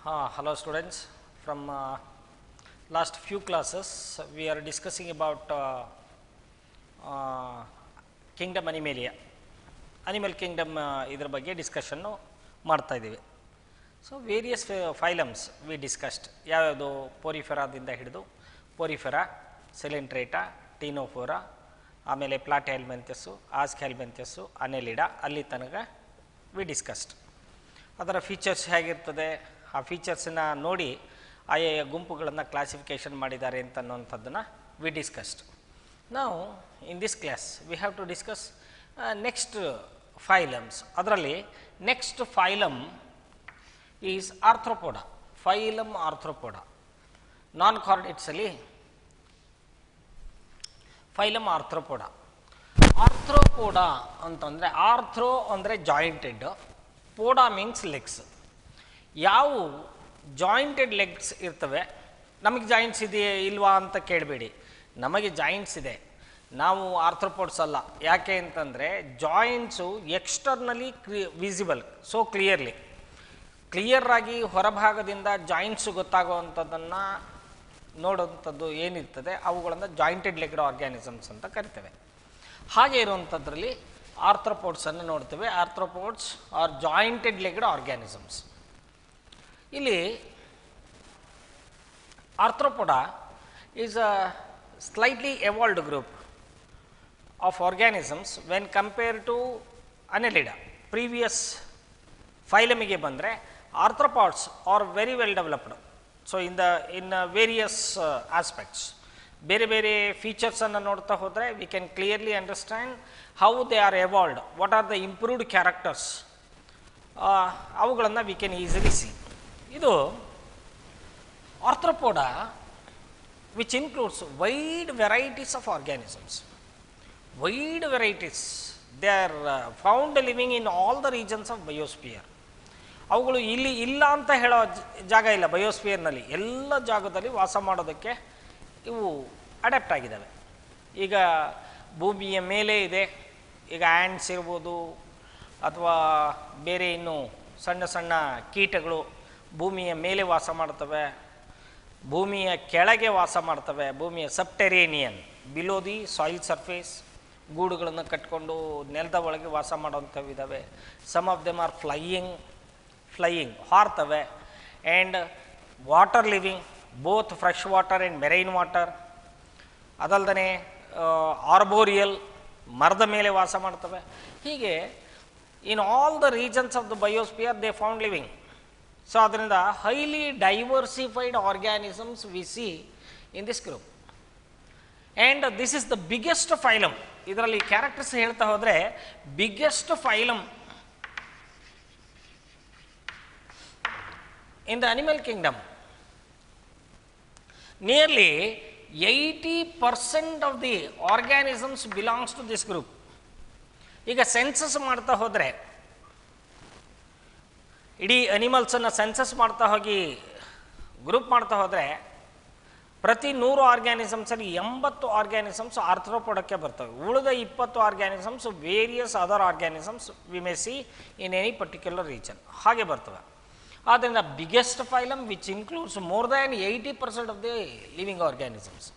Hello students. From last few classes we are discussing about kingdom Animalia. Animal kingdom idra ಬಗ್ಗೆ discussion ಮಾಡ್ತಾ ಇದ್ದೀವಿ. So various phylums we discussed. ಯಾವ್ಯಾವುದು ಪೋರಿಫೆರಾದಿಂದ ಹಿಡಿದು porifera, ಸೆಲೆಂಟ್ರೇಟಾ, Ctenophora, ಆಮೇಲೆ ಪ್ಲಾಟಿಹೆಲ್ಮಿಂಥಸು, ಆಸ್ಕ್ಯಾಲ್ಮಿಂಥಸು, ಅನೆಲಿಡಾ, ಅಲ್ಲಿ ತನಕ ವಿ ಡಿಸ್ಕಸ್ಡ್. ಅದರ ಫೀಚರ್ಸ್ ಹೇಗಿರ್ತದೆ, ಆ ಫೀಚರ್ಸನ್ನ ನೋಡಿ ಆಯಾ ಗುಂಪುಗಳನ್ನು ಕ್ಲಾಸಿಫಿಕೇಷನ್ ಮಾಡಿದ್ದಾರೆ ಅಂತ ಅನ್ನೋಂಥದ್ದನ್ನು ವಿ ಡಿಸ್ಕಸ್ಡ್. ನಾವು in this class we have to discuss next phylums. ಅದರಲ್ಲಿ next phylum is arthropoda. Phylum arthropoda. Non ಕಾರ್ಡಿಟ್ಸಲ್ಲಿ ಫೈಲಮ್ ಆರ್ಥ್ರೋಪೋಡಾ. ಆರ್ಥ್ರೋಪೋಡಾ ಅಂತಂದರೆ ಆರ್ಥ್ರೋ ಅಂದರೆ ಜಾಯಿಂಟೆಡ್, ಪೋಡಾ ಮೀನ್ಸ್ ಲೆಗ್ಸ್. ಯಾವ ಜಾಯಿಂಟೆಡ್ ಲೆಗ್ಸ್ ಇರ್ತವೆ, ನಮಗೆ ಜಾಯಿಂಟ್ಸ್ ಇದೆಯೇ ಇಲ್ವಾ ಅಂತ ಕೇಳಬೇಡಿ, ನಮಗೆ ಜಾಯಿಂಟ್ಸ್ ಇದೆ, ನಾವು ಆರ್ಥ್ರೋಪೋಡ್ಸ್ ಅಲ್ಲ. ಯಾಕೆ ಅಂತಂದರೆ ಜಾಯಿಂಟ್ಸು ಎಕ್ಸ್ಟರ್ನಲಿ ವಿಸಿಬಲ್, ಸೊ ಕ್ಲಿಯರಾಗಿ ಹೊರಭಾಗದಿಂದ ಜಾಯಿಂಟ್ಸು ಗೊತ್ತಾಗುವಂಥದ್ದನ್ನು ನೋಡುವಂಥದ್ದು ಏನಿರ್ತದೆ ಅವುಗಳನ್ನು ಜಾಯಿಂಟೆಡ್ ಲೆಗ್ಡ್ ಆರ್ಗ್ಯಾನಿಸಮ್ಸ್ ಅಂತ ಕರಿತೇವೆ. ಹಾಗೆ ಇರುವಂಥದ್ರಲ್ಲಿ ಆರ್ಥ್ರೋಪೋಡ್ಸನ್ನು ನೋಡ್ತೇವೆ. Arthropods are jointed legged organisms. ಇಲ್ಲಿ arthropoda is a slightly evolved group of organisms when compare to annelida. Previous ಫೈಲಮಿಗೆ ಬಂದರೆ arthropods are very well developed. So in various aspects ಬೇರೆ ಬೇರೆ ಫೀಚರ್ಸನ್ನು ನೋಡ್ತಾ ಹೋದರೆ we can clearly understand how they are evolved, what are the improved characters, ಅವುಗಳನ್ನು we can easily see. ಇದು arthropoda which includes wide varieties of organisms. Wide varieties, they are found living in all the regions of biosphere. ಅವುಗಳು ಇಲ್ಲಿ ಇಲ್ಲ ಅಂತ ಹೇಳೋ ಜಾಗ ಇಲ್ಲ. ಬಯೋಸ್ಪಿಯರ್ನಲ್ಲಿ ಎಲ್ಲ ಜಾಗದಲ್ಲಿ ವಾಸ ಮಾಡೋದಕ್ಕೆ ಇವು ಅಡ್ಯಾಪ್ಟ್ ಆಗಿದ್ದಾವೆ. ಈಗ ಭೂಮಿಯ ಮೇಲೆ ಇದೆ, ಈಗ ಆ್ಯಂಡ್ಸ್ ಇರ್ಬೋದು ಅಥವಾ ಬೇರೆ ಇನ್ನೂ ಸಣ್ಣ ಸಣ್ಣ ಕೀಟಗಳು ಭೂಮಿಯ ಮೇಲೆ ವಾಸ ಮಾಡ್ತವೆ, ಭೂಮಿಯ ಕೆಳಗೆ ವಾಸ ಮಾಡ್ತವೆ. ಭೂಮಿಯ subterranean, below the soil surface, ಗೂಡುಗಳನ್ನು ಕಟ್ಕೊಂಡು ನೆಲದ ಒಳಗೆ ವಾಸ ಮಾಡೋವಂಥವು ಇದ್ದಾವೆ. Some of them are flying ಹಾರ್ತವೆ. And water living, both fresh water and marine water. ಅದಲ್ಲದೆ ಆರ್ಬೋರಿಯಲ್, ಮರದ ಮೇಲೆ ವಾಸ ಮಾಡ್ತವೆ. ಹೀಗೆ in all the regions of the biosphere they found living. So ಅದರಿಂದ highly diversified organisms we see in this group. And this is the biggest phylum. ಇದರಲ್ಲಿ characters ಹೇಳ್ತಾ ಹೋದರೆ biggest phylum in the animal kingdom. Nearly 80% of the organisms belongs to this group. ಈಗ census ಮಾಡ್ತಾ ಹೋದರೆ, ಇಡೀ ಅನಿಮಲ್ಸನ್ನು census ಮಾಡ್ತಾ ಹೋಗಿ group ಮಾಡ್ತಾ ಹೋದರೆ ಪ್ರತಿ 100 ಆರ್ಗ್ಯಾನಿಸಮ್ಸಲ್ಲಿ 80 ಆರ್ಗ್ಯಾನಿಸಮ್ಸ್ ಆರ್ಥ್ರೋಪೋಡಕ್ಕೆ ಬರ್ತವೆ. ಉಳಿದ 20 organisms various other organisms we may C in any particular region, ಹಾಗೆ ಬರ್ತವೆ. ಆದ್ದರಿಂದ biggest phylum which includes more than 80% of the living organisms.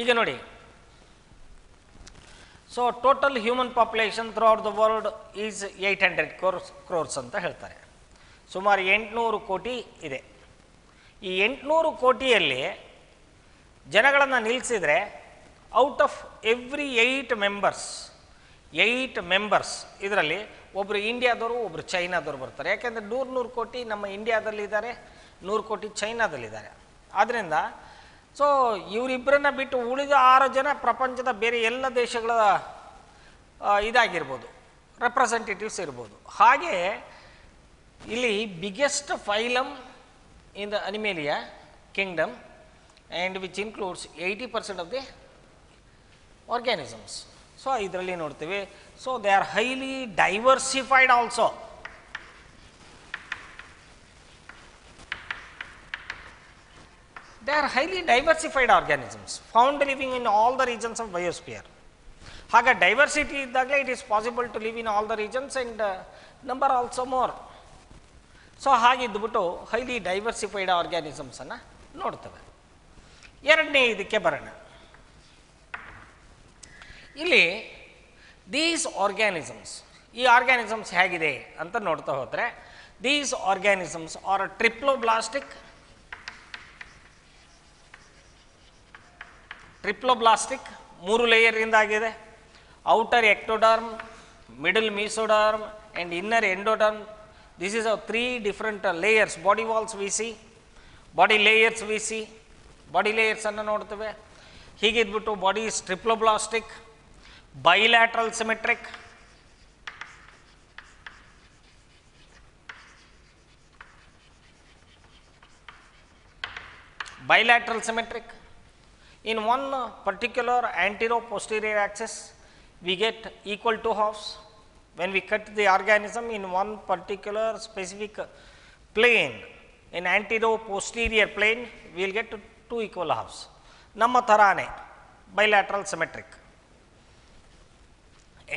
ಈಗ ನೋಡಿ, so total human population through out the world is 800 crores ಅಂತ ಹೇಳ್ತಾರೆ. ಸುಮಾರು 800 ಕೋಟಿ ಇದೆ. ಈ 800 ಕೋಟಿಯಲ್ಲಿ ಜನಗಳನ್ನು ನಿಲ್ಲಿಸಿದರೆ ಔಟ್ ಆಫ್ ಎವ್ರಿ 8 ಮೆಂಬರ್ಸ್ ಇದರಲ್ಲಿ ಒಬ್ಬರು ಇಂಡಿಯಾದವರು, ಒಬ್ಬರು ಚೈನಾದವರು ಬರ್ತಾರೆ. ಯಾಕೆಂದರೆ 100 ಕೋಟಿ ನಮ್ಮ ಇಂಡಿಯಾದಲ್ಲಿದ್ದಾರೆ, 100 ಕೋಟಿ ಚೈನಾದಲ್ಲಿದ್ದಾರೆ. ಆದ್ದರಿಂದ ಸೊ ಇವರಿಬ್ಬರನ್ನ ಬಿಟ್ಟು ಉಳಿದ 6 ಜನ ಪ್ರಪಂಚದ ಬೇರೆ ಎಲ್ಲ ದೇಶಗಳ ಇದಾಗಿರ್ಬೋದು, ರೆಪ್ರೆಸೆಂಟೇಟಿವ್ಸ್ ಇರ್ಬೋದು. ಹಾಗೆ ಇಲ್ಲಿ biggest phylum in the ಅನಿಮೇಲಿಯಾ Kingdom and which includes 80% of the organisms. So ಇದರಲ್ಲಿ ನೋಡ್ತೀವಿ. So they are highly diversified also. They are highly diversified organisms found living in all the regions of biosphere. ಹಾಗೆ diversity ಇದ್ದಾಗಲೇ it is possible to live in all the regions and number also more. So ಹಾಗಿದ್ದುಬಿಟ್ಟು highly diversified ಆರ್ಗ್ಯಾನಿಸಮ್ಸನ್ನು ನೋಡ್ತವೆ. ಎರಡನೇ ಇದಕ್ಕೆ ಬರೋಣ. ಇಲ್ಲಿ these organisms, ಈ ಆರ್ಗ್ಯಾನಿಸಮ್ಸ್ ಹೇಗಿದೆ ಅಂತ ನೋಡ್ತಾ ಹೋದರೆ, ದೀಸ್ ಆರ್ಗ್ಯಾನಿಸಮ್ಸ್ ಆರ್ ಟ್ರಿಪ್ಲೋಬ್ಲಾಸ್ಟಿಕ್, ಮೂರು ಲೇಯರಿಂದ ಆಗಿದೆ. Outer ectoderm, middle mesoderm and inner endoderm. This is a 3 different layers. Body walls we see, body layers we see, body ಲೇಯರ್ಸನ್ನು ನೋಡ್ತೇವೆ. ಹೀಗಿದ್ಬಿಟ್ಟು body is triploblastic, bilateral symmetric, in one particular antero-posterior axis we get equal to halves. When we cut the organism in one particular specific plane, in antero-posterior plane, we will get 2 equal halves. Namma tarane bilateral symmetric.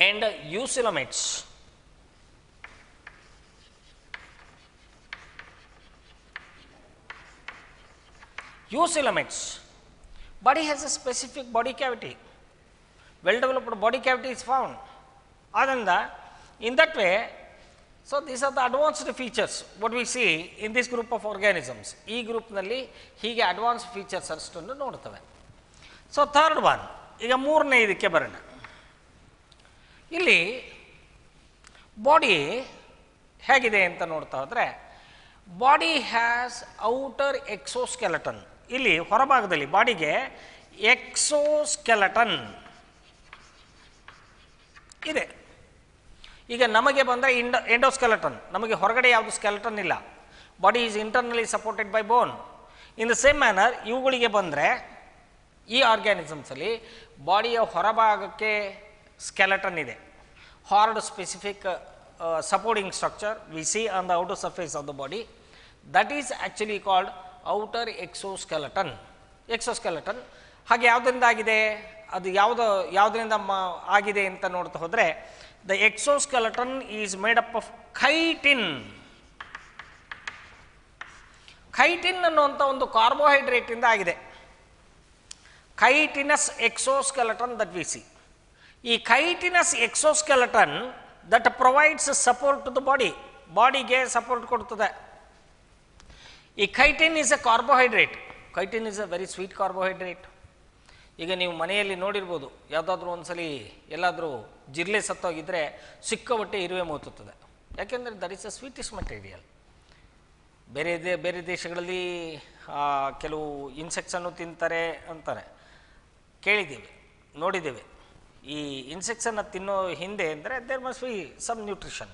And eucoelomates, body has a specific body cavity, well developed body cavity is found. Adanda, in that way, so these are the advanced features what we see in this group of organisms. E group nalli hige advanced features ಅಷ್ಟನ್ನು ನೋಡ್ತವೆ. So third one, ಈಗ ಮೂರನೇ ಇದಕ್ಕೆ ಬರೋಣ. ಇಲ್ಲಿ body ಹೇಗಿದೆ ಅಂತ ನೋಡ್ತಾ ಹೋದರೆ, ಬಾಡಿ ಹ್ಯಾಸ್ ಔಟರ್ ಎಕ್ಸೋಸ್ಕೆಲೆಟನ್. ಇಲ್ಲಿ ಹೊರಭಾಗದಲ್ಲಿ ಬಾಡಿಗೆ ಎಕ್ಸೋಸ್ಕೆಲೆಟನ್ ಇದೆ. ಈಗ ನಮಗೆ ಬಂದರೆ ಎಂಡೋಸ್ಕೆಲೆಟನ್, ನಮಗೆ ಹೊರಗಡೆ ಯಾವುದು ಸ್ಕೆಲೆಟನ್ ಇಲ್ಲ. Body is internally supported by bone. In the same manner ಇವುಗಳಿಗೆ ಬಂದರೆ, ಈ ಆರ್ಗ್ಯಾನಿಸಮ್ಸಲ್ಲಿ ಬಾಡಿಯ ಹೊರಭಾಗಕ್ಕೆ ಸ್ಕೆಲೆಟನ್ ಇದೆ. Hard specific supporting structure we see on the outer surface of the body, that is actually called outer exoskeleton. ಹಾಗೆ ಯಾವುದರಿಂದ ಆಗಿದೆ, ಅದು ಯಾವುದರಿಂದ ಆಗಿದೆ ಅಂತ ನೋಡ್ತಾ ಹೋದರೆ, the exoskeleton is made up of chitin. Chitin ಅನ್ನುವಂಥ ಒಂದು ಕಾರ್ಬೋಹೈಡ್ರೇಟಿಂದ ಆಗಿದೆ. Chitinous exoskeleton that we see. ಈ chitinous exoskeleton that provides support to the body, ಬಾಡಿಗೆ ಸಪೋರ್ಟ್ ಕೊಡ್ತದೆ. ಈ chitin is a carbohydrate. Chitin is a very sweet carbohydrate. ಈಗ ನೀವು ಮನೆಯಲ್ಲಿ ನೋಡಿರ್ಬೋದು, ಯಾವುದಾದ್ರೂ ಒಂದ್ಸಲಿ ಎಲ್ಲಾದರೂ ಜಿರ್ಲೆ ಸತ್ತೋಗಿದ್ದರೆ ಸಿಕ್ಕಾಪಟ್ಟೆ ಇರುವೆ ಮೂತುತ್ತದೆ. ಯಾಕೆಂದರೆ that is A sweetish material. ಬೇರೆ ದೇಶಗಳಲ್ಲಿ ಕೆಲವು ಇನ್ಸೆಕ್ಟ್ಸನ್ನು ತಿಂತಾರೆ ಅಂತಾರೆ, ಕೇಳಿದ್ದೀವಿ, ನೋಡಿದ್ದೇವೆ. ಈ ಇನ್ಸೆಕ್ಟ್ಸನ್ನು ತಿನ್ನೋ ಹಿಂದೆ ಅಂದರೆ there must be some nutrition.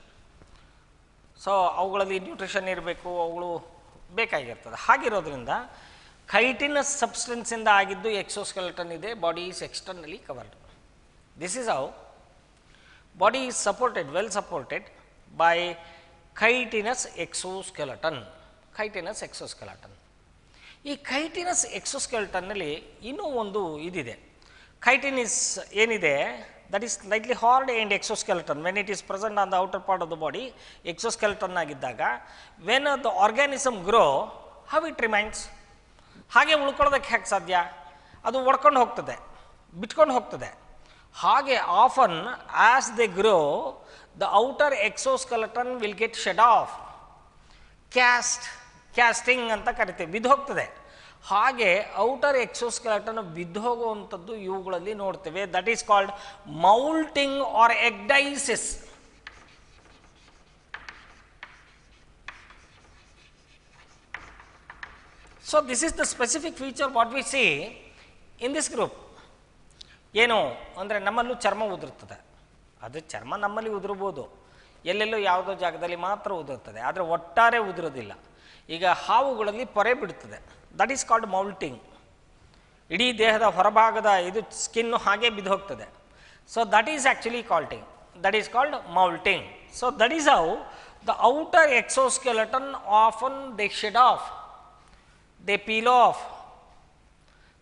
So ಅವುಗಳಲ್ಲಿ ನ್ಯೂಟ್ರಿಷನ್ ಇರಬೇಕು, ಅವುಗಳು ಬೇಕಾಗಿರ್ತದೆ. ಹಾಗಿರೋದ್ರಿಂದ ಖೈಟಿನಸ್ ಸಬ್ಸ್ಟೆನ್ಸಿಂದ ಆಗಿದ್ದು ಎಕ್ಸೋಸ್ಕೆಲೆಟನ್ ಇದೆ. Body is externally covered. This is how body is supported, well supported by chitinous exoskeleton. ಈ ಖೈಟಿನಸ್ ಎಕ್ಸೋಸ್ಕೆಲೆಟನ್ನಲ್ಲಿ ಇನ್ನೂ ಒಂದು ಇದಿದೆ. Chitin is ಏನಿದೆ, that is slightly hard and exoskeleton. When it is present on the outer part of the body, exoskeleton ಆಗಿದ್ದಾಗ, when the organism grow, how it remains? ಹಾಗೆ ಉಳ್ಕೊಳ್ಳೋದಕ್ಕೆ ಹೇಗೆ ಸಾಧ್ಯ? ಅದು ಒಡ್ಕೊಂಡು ಹೋಗ್ತದೆ, ಬಿಟ್ಕೊಂಡು ಹೋಗ್ತದೆ. ಹಾಗೆ often as they grow, the outer exoskeleton will get shed off. Casting ಅಂತ ಕರಿತೀವಿ, ಬಿದ್ದು ಹೋಗ್ತದೆ. ಹಾಗೆ ಔಟರ್ ಎಕ್ಸೋಸ್ಕೆಲೆಟನ್ ಬಿದ್ದು ಹೋಗುವಂಥದ್ದು ಇವುಗಳಲ್ಲಿ ನೋಡ್ತೇವೆ. That is called moulting or ecdysis. So this is the specific feature what we see in this group. ಏನು ಅಂದರೆ, ನಮ್ಮಲ್ಲೂ ಚರ್ಮ ಉದುರುತ್ತದೆ. ಅದು ಚರ್ಮ ನಮ್ಮಲ್ಲಿ ಉದುರ್ಬೋದು, ಎಲ್ಲೆಲ್ಲೋ ಯಾವುದೋ ಜಾಗದಲ್ಲಿ ಮಾತ್ರ ಉದುರುತ್ತದೆ, ಆದರೆ ಒಟ್ಟಾರೆ ಉದುರೋದಿಲ್ಲ. ಈಗ ಹಾವುಗಳಲ್ಲಿ ಪೊರೆ ಬಿಡುತ್ತದೆ, ದಟ್ ಈಸ್ ಕಾಲ್ಡ್ ಮೌಲ್ಟಿಂಗ್. ಇಡೀ ದೇಹದ ಹೊರಭಾಗದ ಇದು ಸ್ಕಿನ್ನು ಹಾಗೆ ಬಿದ್ದು ಹೋಗ್ತದೆ. So that is actually that is called moulting. So that is how the outer exoskeleton often they shed off, they peel off.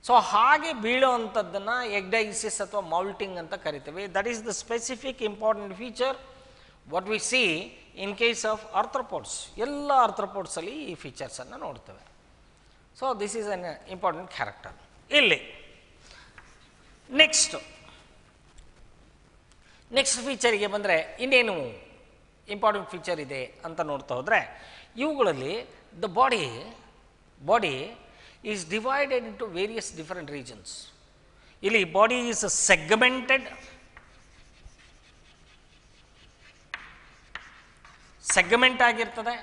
So ಹಾಗೆ ಬೀಳುವಂಥದ್ದನ್ನು ಎಗ್ಡೈಸಿಸ್ ಅಥವಾ ಮೌಲ್ಟಿಂಗ್ ಅಂತ ಕರಿತೀವಿ. That is the specific important feature what we see in case of arthropods, ಎಲ್ಲ ಆರ್ಥ್ರೋಪೋಡ್ಸಲ್ಲಿ ಈ ಫೀಚರ್ಸನ್ನು ನೋಡ್ತೇವೆ. So this is an important character. ಇಲ್ಲಿ ನೆಕ್ಸ್ಟ್ ಫೀಚರಿಗೆ ಬಂದರೆ ಇನ್ನೇನು ಇಂಪಾರ್ಟೆಂಟ್ ಫೀಚರ್ ಇದೆ ಅಂತ ನೋಡ್ತಾ ಹೋದರೆ, ಇವುಗಳಲ್ಲಿ the body is divided into various different regions. ಇಲ್ಲಿ ಬಾಡಿ ಈಸ್ ಸೆಗ್ಮೆಂಟ್ ಆಗಿರ್ತದೆ,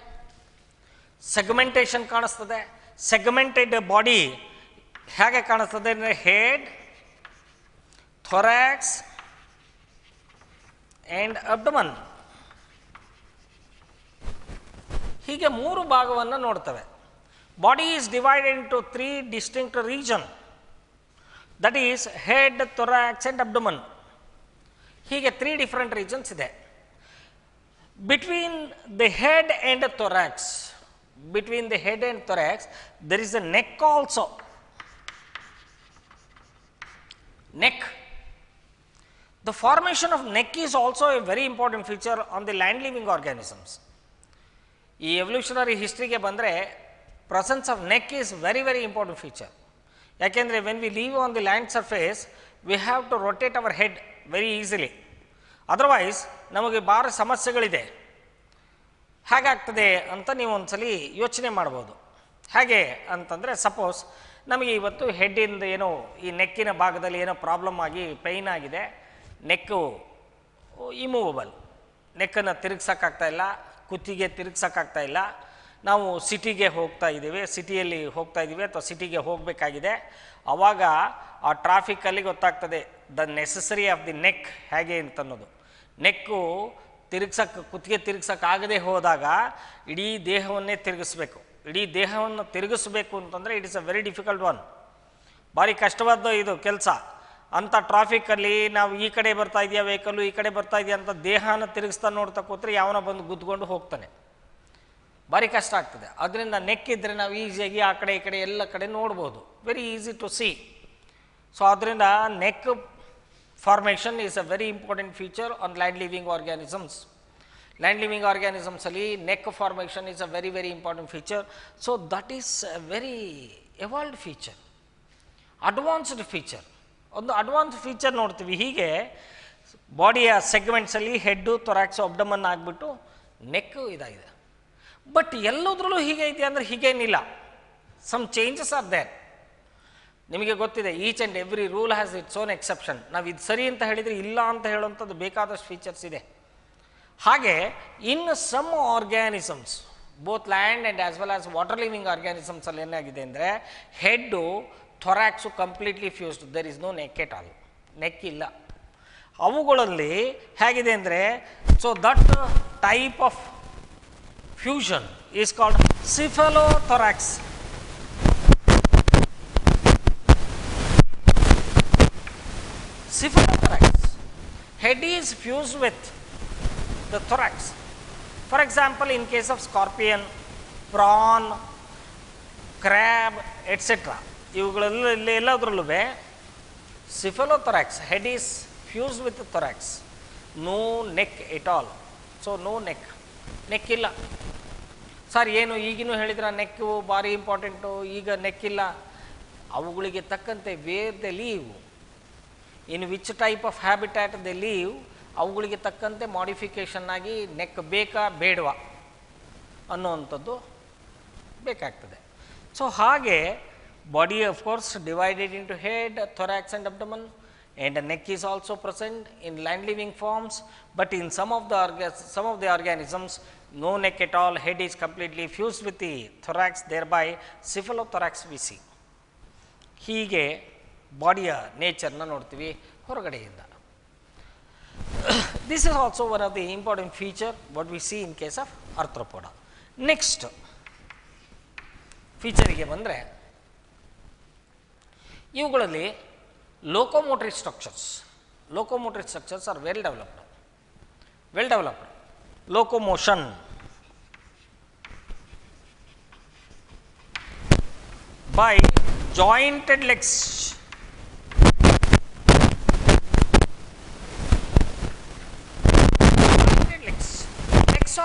ಸೆಗ್ಮೆಂಟೇಷನ್ ಕಾಣಿಸ್ತದೆ. ಸೆಗ್ಮೆಂಟೆಡ್ ಬಾಡಿ ಹೇಗೆ ಕಾಣಿಸ್ತದೆ ಅಂದರೆ ಹೆಡ್, ಥೊರಾಕ್ಸ್ ಆ್ಯಂಡ್ ಅಬ್ಡಮನ್, ಹೀಗೆ 3 ಭಾಗವನ್ನು ನೋಡ್ತವೆ. Body is divided into 3 distinct region, that is head, thorax and abdomen. ಹೀಗೆ 3 ಡಿಫರೆಂಟ್ ರೀಜನ್ಸ್ ಇದೆ. Between the head and thorax, there is a neck also. Neck. The formation of neck is also a very important feature on the land living organisms. ಈ evolutionary ಹಿಸ್ಟ್ರಿಗೆ ಬಂದರೆ presence of neck is very very important feature. ಯಾಕೆಂದರೆ when we leave on the land surface we have to rotate our head very easily. Otherwise ನಮಗೆ ಭಾಳ ಸಮಸ್ಯೆಗಳಿದೆ. ಹೇಗಾಗ್ತದೆ ಅಂತ ನೀವು ಒಂದ್ಸಲಿ ಯೋಚನೆ ಮಾಡ್ಬೋದು. ಹೇಗೆ ಅಂತಂದರೆ, ಸಪೋಸ್ ನಮಗೆ ಇವತ್ತು ಹೆಡ್ಡಿಂದ ಏನೋ ಈ ನೆಕ್ಕಿನ ಭಾಗದಲ್ಲಿ ಏನೋ ಪ್ರಾಬ್ಲಮ್ ಆಗಿ ಪೈನ್ ಆಗಿದೆ, ನೆಕ್ಕು ಇಮೂವಬಲ್, ನೆಕ್ಕನ್ನು ತಿರುಗ್ಸೋಕ್ಕಾಗ್ತಾಯಿಲ್ಲ, ಕುತ್ತಿಗೆ ತಿರುಗ್ಸೋಕ್ಕಾಗ್ತಾಯಿಲ್ಲ. ನಾವು ಸಿಟಿಗೆ ಹೋಗ್ತಾ ಇದ್ದೀವಿ, ಅಥವಾ ಸಿಟಿಗೆ ಹೋಗಬೇಕಾಗಿದೆ. ಆವಾಗ ಆ ಟ್ರಾಫಿಕಲ್ಲಿ ಗೊತ್ತಾಗ್ತದೆ the necessary of the neck ಹೇಗೆ ಅಂತನ್ನೋದು. ನೆಕ್ಕು ಕುತ್ತಿಗೆ ತಿರುಗ್ಸೋಕ್ಕಾಗದೆ ಹೋದಾಗ ಇಡೀ ದೇಹವನ್ನೇ ತಿರುಗಿಸ್ಬೇಕು. ಅಂತಂದರೆ it is a very difficult one, ಭಾರಿ ಕಷ್ಟವಾದ ಇದು ಕೆಲಸ. ಅಂಥ ಟ್ರಾಫಿಕಲ್ಲಿ ನಾವು ಈ ಕಡೆ ಬರ್ತಾ ಇದೆಯಾ ವೆಹಿಕಲ್ಲು, ಈ ಕಡೆ ಬರ್ತಾ ಇದೆಯಾ ಅಂತ ದೇಹನ ತಿರುಗಿಸ್ತಾ ನೋಡ್ತಾ ಕೂತ್ರೆ ಯಾವನ ಬಂದು ಗುದ್ದುಕೊಂಡು ಹೋಗ್ತಾನೆ, ಭಾರಿ ಕಷ್ಟ ಆಗ್ತದೆ. ಅದರಿಂದ ನೆಕ್ ಇದ್ದರೆ ನಾವು ಈಸಿಯಾಗಿ ಆ ಕಡೆ ಈ ಕಡೆ ಎಲ್ಲ ಕಡೆ ನೋಡ್ಬೋದು, very easy to see. So ಅದರಿಂದ neck formation is a very important feature on land living organisms. Land living organisms ಅಲ್ಲಿ neck formation is a very very important feature. So that is a very evolved feature, advanced feature. ಒಂದು advance feature ನೋಡ್ತೀವಿ. ಹೀಗೆ ಬಾಡಿಯ ಸೆಗ್ಮೆಂಟ್ಸಲ್ಲಿ head, ಥೊರಾಕ್ಸು, abdomen ಆಗಿಬಿಟ್ಟು ನೆಕ್ಕು ಇದಾಗಿದೆ. But ಎಲ್ಲದರಲ್ಲೂ ಹೀಗೆ ಇದೆ ಅಂದರೆ ಹೀಗೇನಿಲ್ಲ, ಸಮ್ ಚೇಂಜಸ್ ಆರ್ ದೇರ್. ನಿಮಗೆ ಗೊತ್ತಿದೆ, each and every rule has its own exception. ನಾವು ಇದು ಸರಿ ಅಂತ ಹೇಳಿದರೆ ಇಲ್ಲ ಅಂತ ಹೇಳುವಂಥದ್ದು ಬೇಕಾದಷ್ಟು ಫೀಚರ್ಸ್ ಇದೆ. ಹಾಗೆ in some organisms, both land and as well as water living ಆರ್ಗ್ಯಾನಿಸಮ್ಸಲ್ಲಿ ಏನಾಗಿದೆ ಅಂದರೆ head, thorax completely fused, there is no neck at all, neck ಇಲ್ಲ. ಅವುಗಳಲ್ಲಿ ಹೇಗಿದೆ ಅಂದರೆ, so that type of fusion is called cephalothorax. Cephalothorax, head is fused with the thorax. For example, in case of scorpion, prawn, crab, etc. ಇವುಗಳಲ್ಲಿ ಎಲ್ಲದರಲ್ಲೂ cephalothorax, head is fused with the thorax, no neck at all. So no neck ಇಲ್ಲ. Sir ಏನು ಈಗಿನೂ ಹೇಳಿದ್ರೆ ನೆಕ್ಕು ಭಾರಿ important, ಈಗ neck ಇಲ್ಲ. ಅವುಗಳಿಗೆ ತಕ್ಕಂತೆ where they live, in which type of habitat they live, ಅವುಗಳಿಗೆ ತಕ್ಕಂತೆ ಮಾಡಿಫಿಕೇಷನ್ ಆಗಿ ನೆಕ್ ಬೇಕಾ ಬೇಡವಾ ಅನ್ನೋವಂಥದ್ದು ಬೇಕಾಗ್ತದೆ. ಸೊ ಹಾಗೆ body of course divided into head, thorax and abdomen, and neck is also present in land living forms. But in some of the organisms, no neck at all, head is completely fused with the thorax, thereby cephalothorax we see. ಹೀಗೆ ಬಾಡಿಯ ನೇಚರ್ನ ನೋಡ್ತೀವಿ ಹೊರಗಡೆಯಿಂದ. This is also one of the important feature what we see in case of arthropoda. Next ಫೀಚರಿಗೆ ಬಂದರೆ, ಇವುಗಳಲ್ಲಿ locomotory structures are well developed. Locomotion, by jointed legs.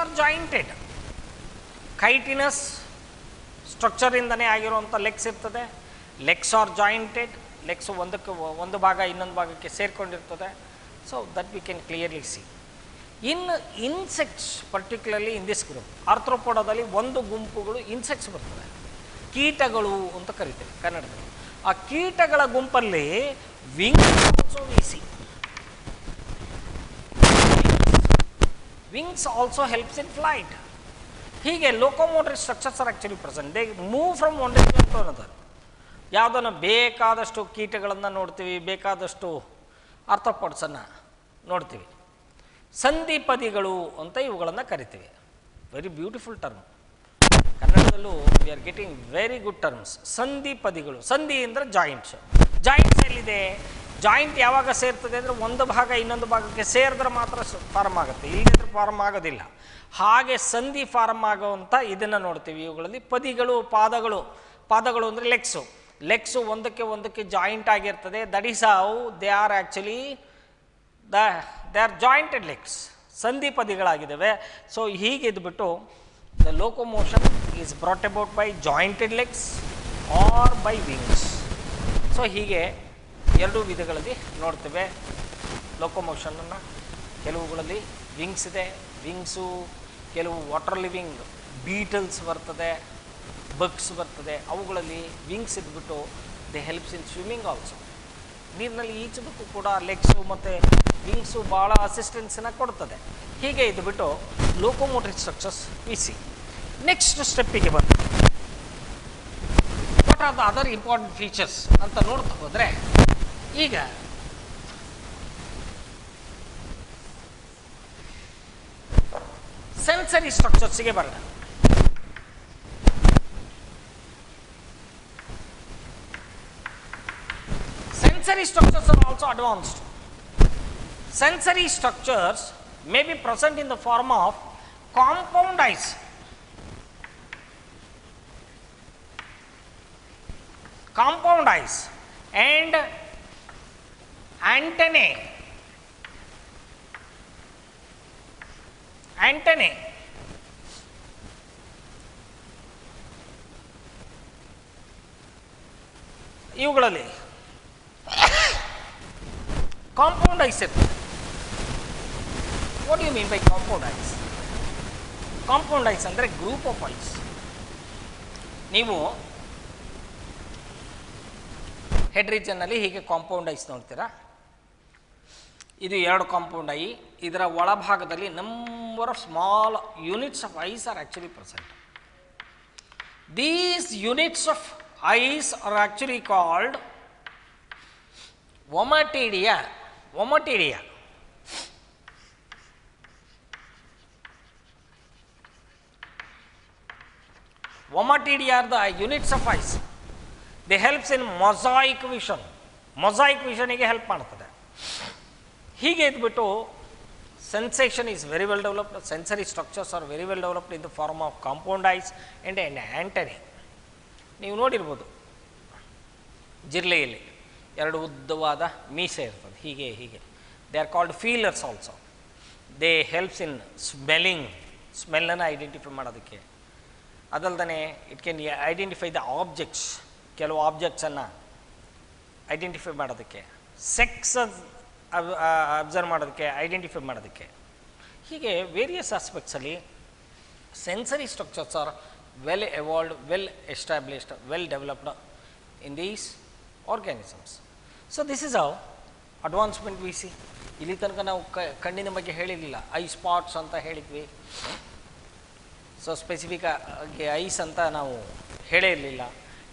Are jointed. Chitinous ಸ್ಟ್ರಕ್ಚರಿಂದನೇ ಆಗಿರುವಂಥ legs ಇರ್ತದೆ. Legs R jointed. ಲೆಗ್ಸ್ ಒಂದು ಭಾಗ ಇನ್ನೊಂದು ಭಾಗಕ್ಕೆ ಸೇರಿಕೊಂಡಿರ್ತದೆ. So that we can clearly see. In insects, particularly in this group, ಆರ್ಥ್ರೋಪೋಡದಲ್ಲಿ ಒಂದು ಗುಂಪುಗಳು ಇನ್ಸೆಕ್ಟ್ಸ್ ಬರ್ತದೆ, ಕೀಟಗಳು ಅಂತ ಕರಿತೇವೆ ಕನ್ನಡದಲ್ಲಿ. ಆ ಕೀಟಗಳ ಗುಂಪಲ್ಲಿ wings also we see. Wings also helps in flight. ಹೀಗೆ locomotory structures are actually present. They move from one region to another. ಯಾವುದನ್ನು ಬೇಕಾದಷ್ಟು ಕೀಟಗಳನ್ನು ನೋಡ್ತೀವಿ, ಬೇಕಾದಷ್ಟು ಆರ್ಥ್ರೋಪಾಡ್ಸನ್ನು ನೋಡ್ತೀವಿ. ಸಂಧಿಪದಿಗಳು ಅಂತ ಇವುಗಳನ್ನು ಕರಿತೀವಿ. Very beautiful term. ಕನ್ನಡದಲ್ಲೂ we are getting very good terms. ಸಂಧಿಪದಿಗಳು. ಸಂಧಿ ಅಂದರೆ ಜಾಯಿಂಟ್ಸ್. ಜಾಯಿಂಟ್ಸ್ ಎಲ್ಲಿದೆ? ಜಾಯಿಂಟ್ ಯಾವಾಗ ಸೇರ್ತದೆ ಅಂದರೆ ಒಂದು ಭಾಗ ಇನ್ನೊಂದು ಭಾಗಕ್ಕೆ ಸೇರಿದ್ರೆ ಮಾತ್ರ ಫಾರ್ಮ್ ಆಗುತ್ತೆ, ಇಲ್ಲದಿದ್ರೆ ಫಾರ್ಮ್ ಆಗೋದಿಲ್ಲ. ಹಾಗೆ ಸಂಧಿ ಫಾರ್ಮ್ ಆಗುವಂಥ ಇದನ್ನು ನೋಡ್ತೀವಿ. ಇವುಗಳಲ್ಲಿ ಪದಿಗಳು, ಪಾದಗಳು. ಪಾದಗಳು ಅಂದರೆ ಲೆಗ್ಸು. ಲೆಗ್ಸು ಒಂದಕ್ಕೆ ಜಾಯಿಂಟ್ ಆಗಿರ್ತದೆ. That is how they are actually they are jointed legs. ಸಂಧಿ ಪದಿಗಳಾಗಿದ್ದಾವೆ. ಸೊ ಹೀಗೆ ಇದ್ಬಿಟ್ಟು the locomotion is brought about by jointed legs or by wings. So ಹೀಗೆ ಎರಡೂ ವಿಧಗಳಲ್ಲಿ ನೋಡ್ತೇವೆ ಲೋಕೋಮೋಷನನ್ನು. ಕೆಲವುಗಳಲ್ಲಿ ವಿಂಗ್ಸ್ ಇದೆ. ವಿಂಗ್ಸು ಕೆಲವು ವಾಟರ್ ಲಿವಿಂಗ್ ಬೀಟಲ್ಸ್ ಬರ್ತದೆ, ಬಗ್ಸ್ ಬರ್ತದೆ. ಅವುಗಳಲ್ಲಿ ವಿಂಗ್ಸ್ ಇದ್ಬಿಟ್ಟು they helps in swimming also. ನೀರಿನಲ್ಲಿ ಈಜೋದಕ್ಕೂ ಕೂಡ ಲೆಗ್ಸು ಮತ್ತು ವಿಂಗ್ಸು ಭಾಳ ಅಸಿಸ್ಟೆನ್ಸನ್ನು ಕೊಡ್ತದೆ. ಹೀಗೆ ಇದ್ಬಿಟ್ಟು ಲೋಕೋಮೋಟರಿ ಸ್ಟ್ರಕ್ಚರ್ಸ್ ವಿ ಸಿ. ನೆಕ್ಸ್ಟ್ ಸ್ಟೆಪ್ಪಿಗೆ ಬಂದು what are the other important features ಅಂತ ನೋಡ್ತಾ ಹೋದರೆ, ಈಗ ಸೆನ್ಸರಿ ಸ್ಟ್ರಕ್ಚರ್ಸ್ಗೆ ಬರೋಣ. Sensory structures are also advanced. Sensory structures may be present in the form of compound eyes. Compound eyes and antennae. Antennae. ಇವುಗಳಲ್ಲಿ compound eyes ಇರ್ತದೆ. What you mean by compound eyes? Compound eyes ಅಂದರೆ group of eyes. ನೀವು head ರೀಜನ್ನಲ್ಲಿ ಹೀಗೆ compound ice ನೋಡ್ತೀರಾ. ಇದು ಎರಡು compound eye. ಇದರ ಒಳಭಾಗದಲ್ಲಿ number of small units of eyes are actually present. These units of eyes are actually called ommatidia. Ommatidia. Ommatidia are the units of eyes. They helps in mosaic vision. Mosaic ವಿಷನಿಗೆ help ಮಾಡ್ತದೆ. ಹೀಗೆ ಇದ್ಬಿಟ್ಟು sensation is very well developed. Sensory structures are very well developed in the form of compound eyes and an antennae. ನೀವು ನೋಡಿರ್ಬೋದು ಜಿರ್ಲೆಯಲ್ಲಿ ಎರಡು ಉದ್ದವಾದ ಮೀಸೆ ಇರ್ತದೆ, ಹೀಗೆ ಹೀಗೆ. They are called feelers also. They helps in smelling, ಸ್ಮೆಲ್ಲನ್ನು ಐಡೆಂಟಿಫೈ ಮಾಡೋದಕ್ಕೆ. ಅದಲ್ದೇ it can identify the objects, ಕೆಲವು ಆಬ್ಜೆಕ್ಟ್ಸನ್ನು ಐಡೆಂಟಿಫೈ ಮಾಡೋದಕ್ಕೆ, ಸೆಕ್ಸ್ ಅಬ್ಸರ್ವ್ ಮಾಡೋದಕ್ಕೆ, ಐಡೆಂಟಿಫೈ ಮಾಡೋದಕ್ಕೆ. ಹೀಗೆ ವೇರಿಯಸ್ ಆಸ್ಪೆಕ್ಟ್ಸಲ್ಲಿ sensory structures are well evolved, well established, well developed in these organisms. So this is how advancement we see. ಇಲ್ಲಿ ತನಕ ನಾವು ಕಣ್ಣಿನ ಬಗ್ಗೆ ಹೇಳಿರಲಿಲ್ಲ. ಐ ಸ್ಪಾಟ್ಸ್ ಅಂತ ಹೇಳಿದ್ವಿ. ಸೊ ಸ್ಪೆಸಿಫಿಕ್ ಆಗಿ ಐಸ್ ಅಂತ ನಾವು ಹೇಳೇ ಇರಲಿಲ್ಲ.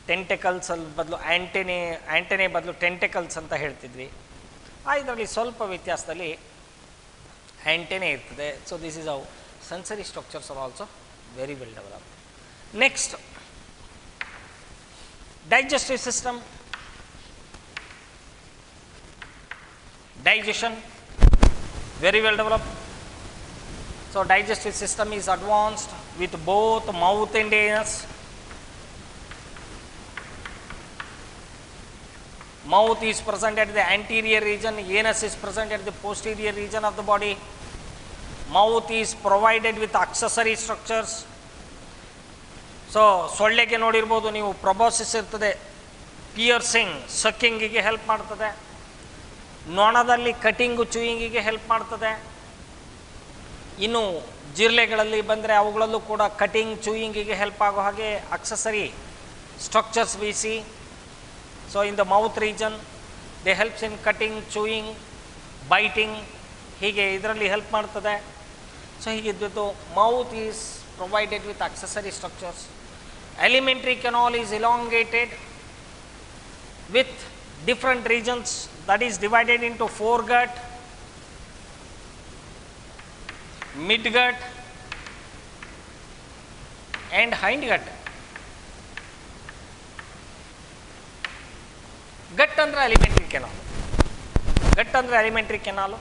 ಟೆಂಟೆಕಲ್ಸಲ್ಲಿ ಬದಲು ಆ್ಯಂಟೆನೆ ಬದಲು ಟೆಂಟೆಕಲ್ಸ್ ಅಂತ ಹೇಳ್ತಿದ್ವಿ. ಇದರಲ್ಲಿ ಸ್ವಲ್ಪ ವ್ಯತ್ಯಾಸದಲ್ಲಿ ಆ್ಯಂಟೆನೆ ಇರ್ತದೆ. So this is how sensory structures are also very well developed. Next, digestive system. Digestion very well developed. So digestive system is advanced with both mouth and anus. Mouth is present at the anterior region, anus is present at the posterior region of the body. Mouth is provided with accessory structures. So ಸೊಳ್ಳೆಗೆ ನೋಡಿರ್ಬೋದು ನೀವು, proboscis ಇರ್ತದೆ, piercing ಸಕ್ಕಿಂಗಿಗೆ help ಮಾಡ್ತದೆ. ನೊಣದಲ್ಲಿ cutting ಚೂಯಿಂಗಿಗೆ help ಮಾಡ್ತದೆ. ಇನ್ನು ಜಿರ್ಲೆಗಳಲ್ಲಿ ಬಂದರೆ ಅವುಗಳಲ್ಲೂ ಕೂಡ cutting ಚೂಯಿಂಗಿಗೆ help ಆಗೋ ಹಾಗೆ accessory structures we see. So in the mouth region they helps in cutting, chewing, biting, ಹೀಗೆ ಇದರಲ್ಲಿ ಹೆಲ್ಪ್ ಮಾಡ್ತದೆ. ಸೊ ಹೀಗಿದ್ದು mouth is provided with accessory structures. Alimentary canal is elongated with different regions, that is divided into foregut, midgut and hindgut. Gut andre alimentary canal, gut andre alimentary canal,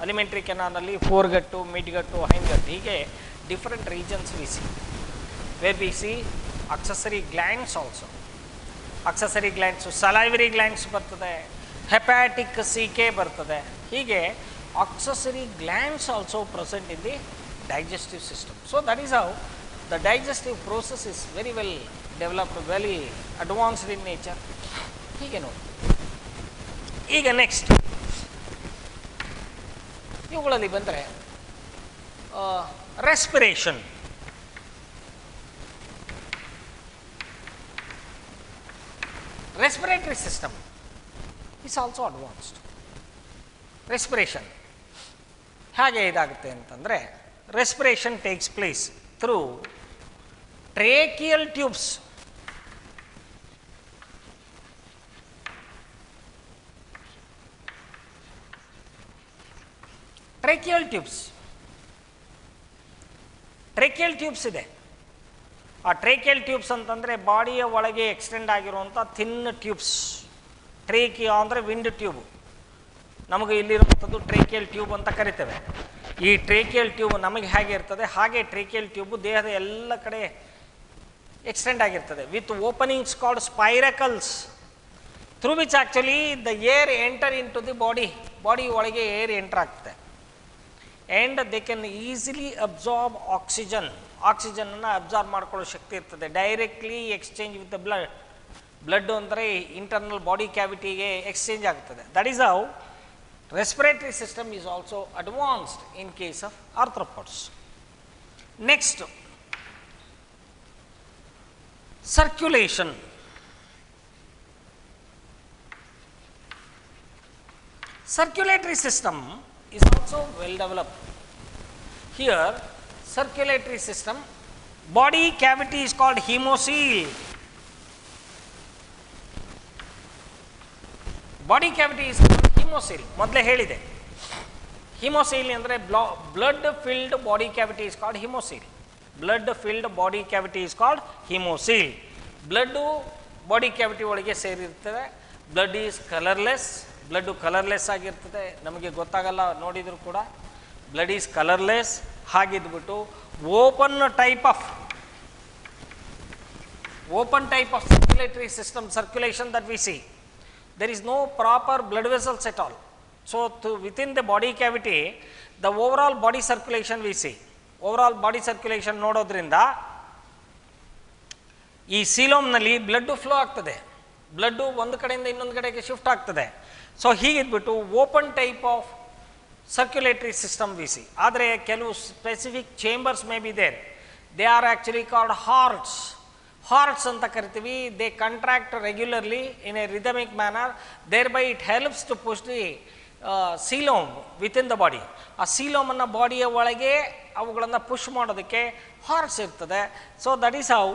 alimentary canal alli foregut, midgut, hindgut, hige different regions we see, where we see accessory glands also. Accessory glands, salivary glands ಬರ್ತದೆ, ಹೆಪ್ಯಾಟಿಕ್ C K ಬರ್ತದೆ. ಹೀಗೆ accessory glands also present in the digestive system. So that is how the digestive process is very well developed, very advanced in nature. ಹೀಗೆ ನೋಡಿ. ಈಗ next ಇವುಗಳಲ್ಲಿ ಬಂದರೆ respiration. Respiratory system is also advanced. Respiration ಹೇಗೆ ಇದಾಗುತ್ತೆ ಅಂತಂದರೆ, respiration takes place through tracheal tubes. Tracheal tubes ಇದೆ. ಆ ಟ್ರೇಕಿಯಲ್ ಟ್ಯೂಬ್ಸ್ ಅಂತಂದರೆ ಬಾಡಿಯ ಒಳಗೆ ಎಕ್ಸ್ಟೆಂಡ್ ಆಗಿರುವಂಥ ಥಿನ್ ಟ್ಯೂಬ್ಸ್. ಟ್ರೇಕಿಯಾ ಅಂದರೆ ವಿಂಡ್ ಟ್ಯೂಬ್, ನಮಗೆ ಇಲ್ಲಿರುವಂಥದ್ದು ಟ್ರೇಕಿಯಲ್ ಟ್ಯೂಬ್ ಅಂತ ಕರಿತೇವೆ. ಈ ಟ್ರೇಕಿಯಲ್ ಟ್ಯೂಬ್ ನಮಗೆ ಹೇಗೆ ಇರ್ತದೆ ಹಾಗೆ ಟ್ರೇಕಿಯಲ್ ಟ್ಯೂಬ್ ದೇಹದ ಎಲ್ಲ ಕಡೆ ಎಕ್ಸ್ಟೆಂಡ್ ಆಗಿರ್ತದೆ, with openings called spiracles, through which actually the air enter into the body ಒಳಗೆ ಏರ್ ಎಂಟರ್ ಆಗ್ತದೆ. And they can easily absorb ಆಕ್ಸಿಜನ್ನ ಅಬ್ಸಾರ್ಬ್ ಮಾಡ್ಕೊಳ್ಳೋ ಶಕ್ತಿ ಇರ್ತದೆ. Directly exchange with the blood ಅಂದರೆ ಇಂಟರ್ನಲ್ ಬಾಡಿ ಕ್ಯಾವಿಟಿಗೆ ಎಕ್ಸ್ಚೇಂಜ್ ಆಗ್ತದೆ. That is how respiratory system is also advanced in case of arthropods. Next, circulation. Circulatory system is also well developed. Here, circulatory system, body cavity is called hemocoel. Body cavity is called hemocoel. ಮೊದಲೇ ಹೇಳಿದೆ, hemocoel ಅಂದರೆ blood filled body cavity is called hemocoel. Blood filled body cavity is called hemocoel. Blood body cavity ಒಳಗೆ ಸೇರಿರ್ತದೆ. Blood is colorless. Blood colourless ಆಗಿರ್ತದೆ, ನಮಗೆ ಗೊತ್ತಾಗಲ್ಲ ನೋಡಿದರೂ ಕೂಡ. Blood is colourless. ಹಾಗಿದ್ಬಿಟ್ಟು open type of circulatory system, circulation that we see. There is no proper blood vessels at all. So within the body cavity the overall body circulation we see. Overall body circulation ನೋಡೋದ್ರಿಂದ ಈ ಸೀಲೋಮ್ನಲ್ಲಿ blood flow ಆಗ್ತದೆ, blood ಒಂದು ಕಡೆಯಿಂದ ಇನ್ನೊಂದು ಕಡೆಗೆ shift ಆಗ್ತದೆ. So ಹೀಗಿದ್ಬಿಟ್ಟು open type of circulatory system we see. ಆದರೆ ಕೆಲವು specific chambers may be there. They are actually called hearts ಅಂತ ಕರಿತೀವಿ. They contract regularly in a rhythmic manner, thereby it helps to push the coelom within the body. ಆ ಸೀಲೋಮನ್ನು ಬಾಡಿಯ ಒಳಗೆ ಅವುಗಳನ್ನು push ಮಾಡೋದಕ್ಕೆ ಹಾರ್ಟ್ಸ್ ಇರ್ತದೆ. So that is how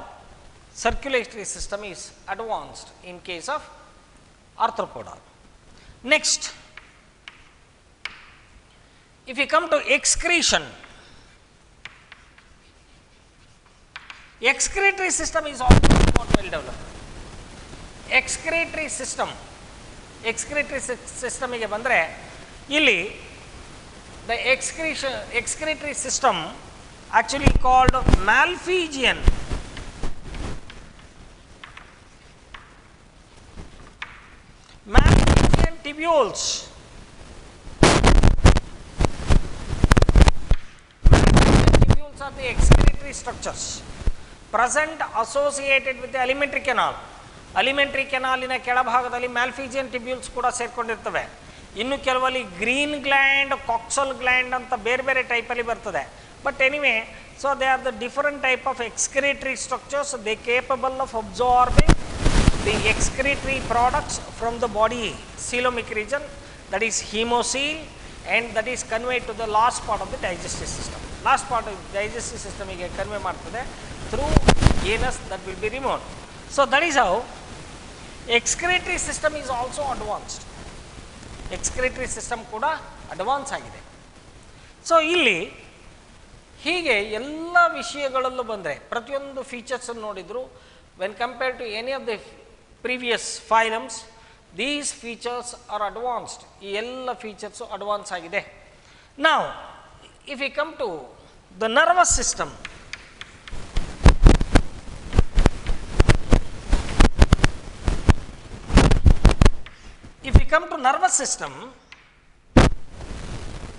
circulatory system is advanced in case of arthropoda. Next, if you come to excretion, excretory system is also not well developed. Excretory system ಗೆ ಬಂದರೆ ಇಲ್ಲಿ the excretory system actually called Malpighian. Malpighian tubules. are the excretory structures present associated with the alimentary canal. ಅಲಿಮೆಂಟ್ರಿ ಕೆನಾಲಿನ ಕೆಳಭಾಗದಲ್ಲಿ ಮ್ಯಾಲ್ಫಿಜಿಯನ್ ಟಿಬ್ಯೂಲ್ಸ್ ಕೂಡ ಸೇರ್ಕೊಂಡಿರ್ತವೆ. ಇನ್ನು ಕೆಲವಲ್ಲಿ green gland, coxal gland ಅಂತ ಬೇರೆ ಬೇರೆ ಟೈಪಲ್ಲಿ ಬರ್ತದೆ. But anyway, so they are the different type of excretory structures. They capable of absorbing the excretory products from the body coelomic region, that is haemocoel, and that is conveyed to the last part of the digestive system. Last part of the digestive system ಗೆ convey ಮಾಡ್ತದೆ through anus, that will be removed. So that is how excretory system is also advanced. Excretory system ಕೂಡ advance ಆಗಿದೆ. So ಇಲ್ಲಿ ಹೀಗೆ ಎಲ್ಲ ವಿಷಯಗಳಲ್ಲೂ ಬಂದರೆ ಪ್ರತಿಯೊಂದು ಫೀಚರ್ಸ್ ನೋಡಿದ್ರು, when compare to any of the previous phylums, these features are advanced. ಈ ಎಲ್ಲ ಫೀಚರ್ಸು ಅಡ್ವಾನ್ಸ್ ಆಗಿದೆ. Now if we come to the nervous system,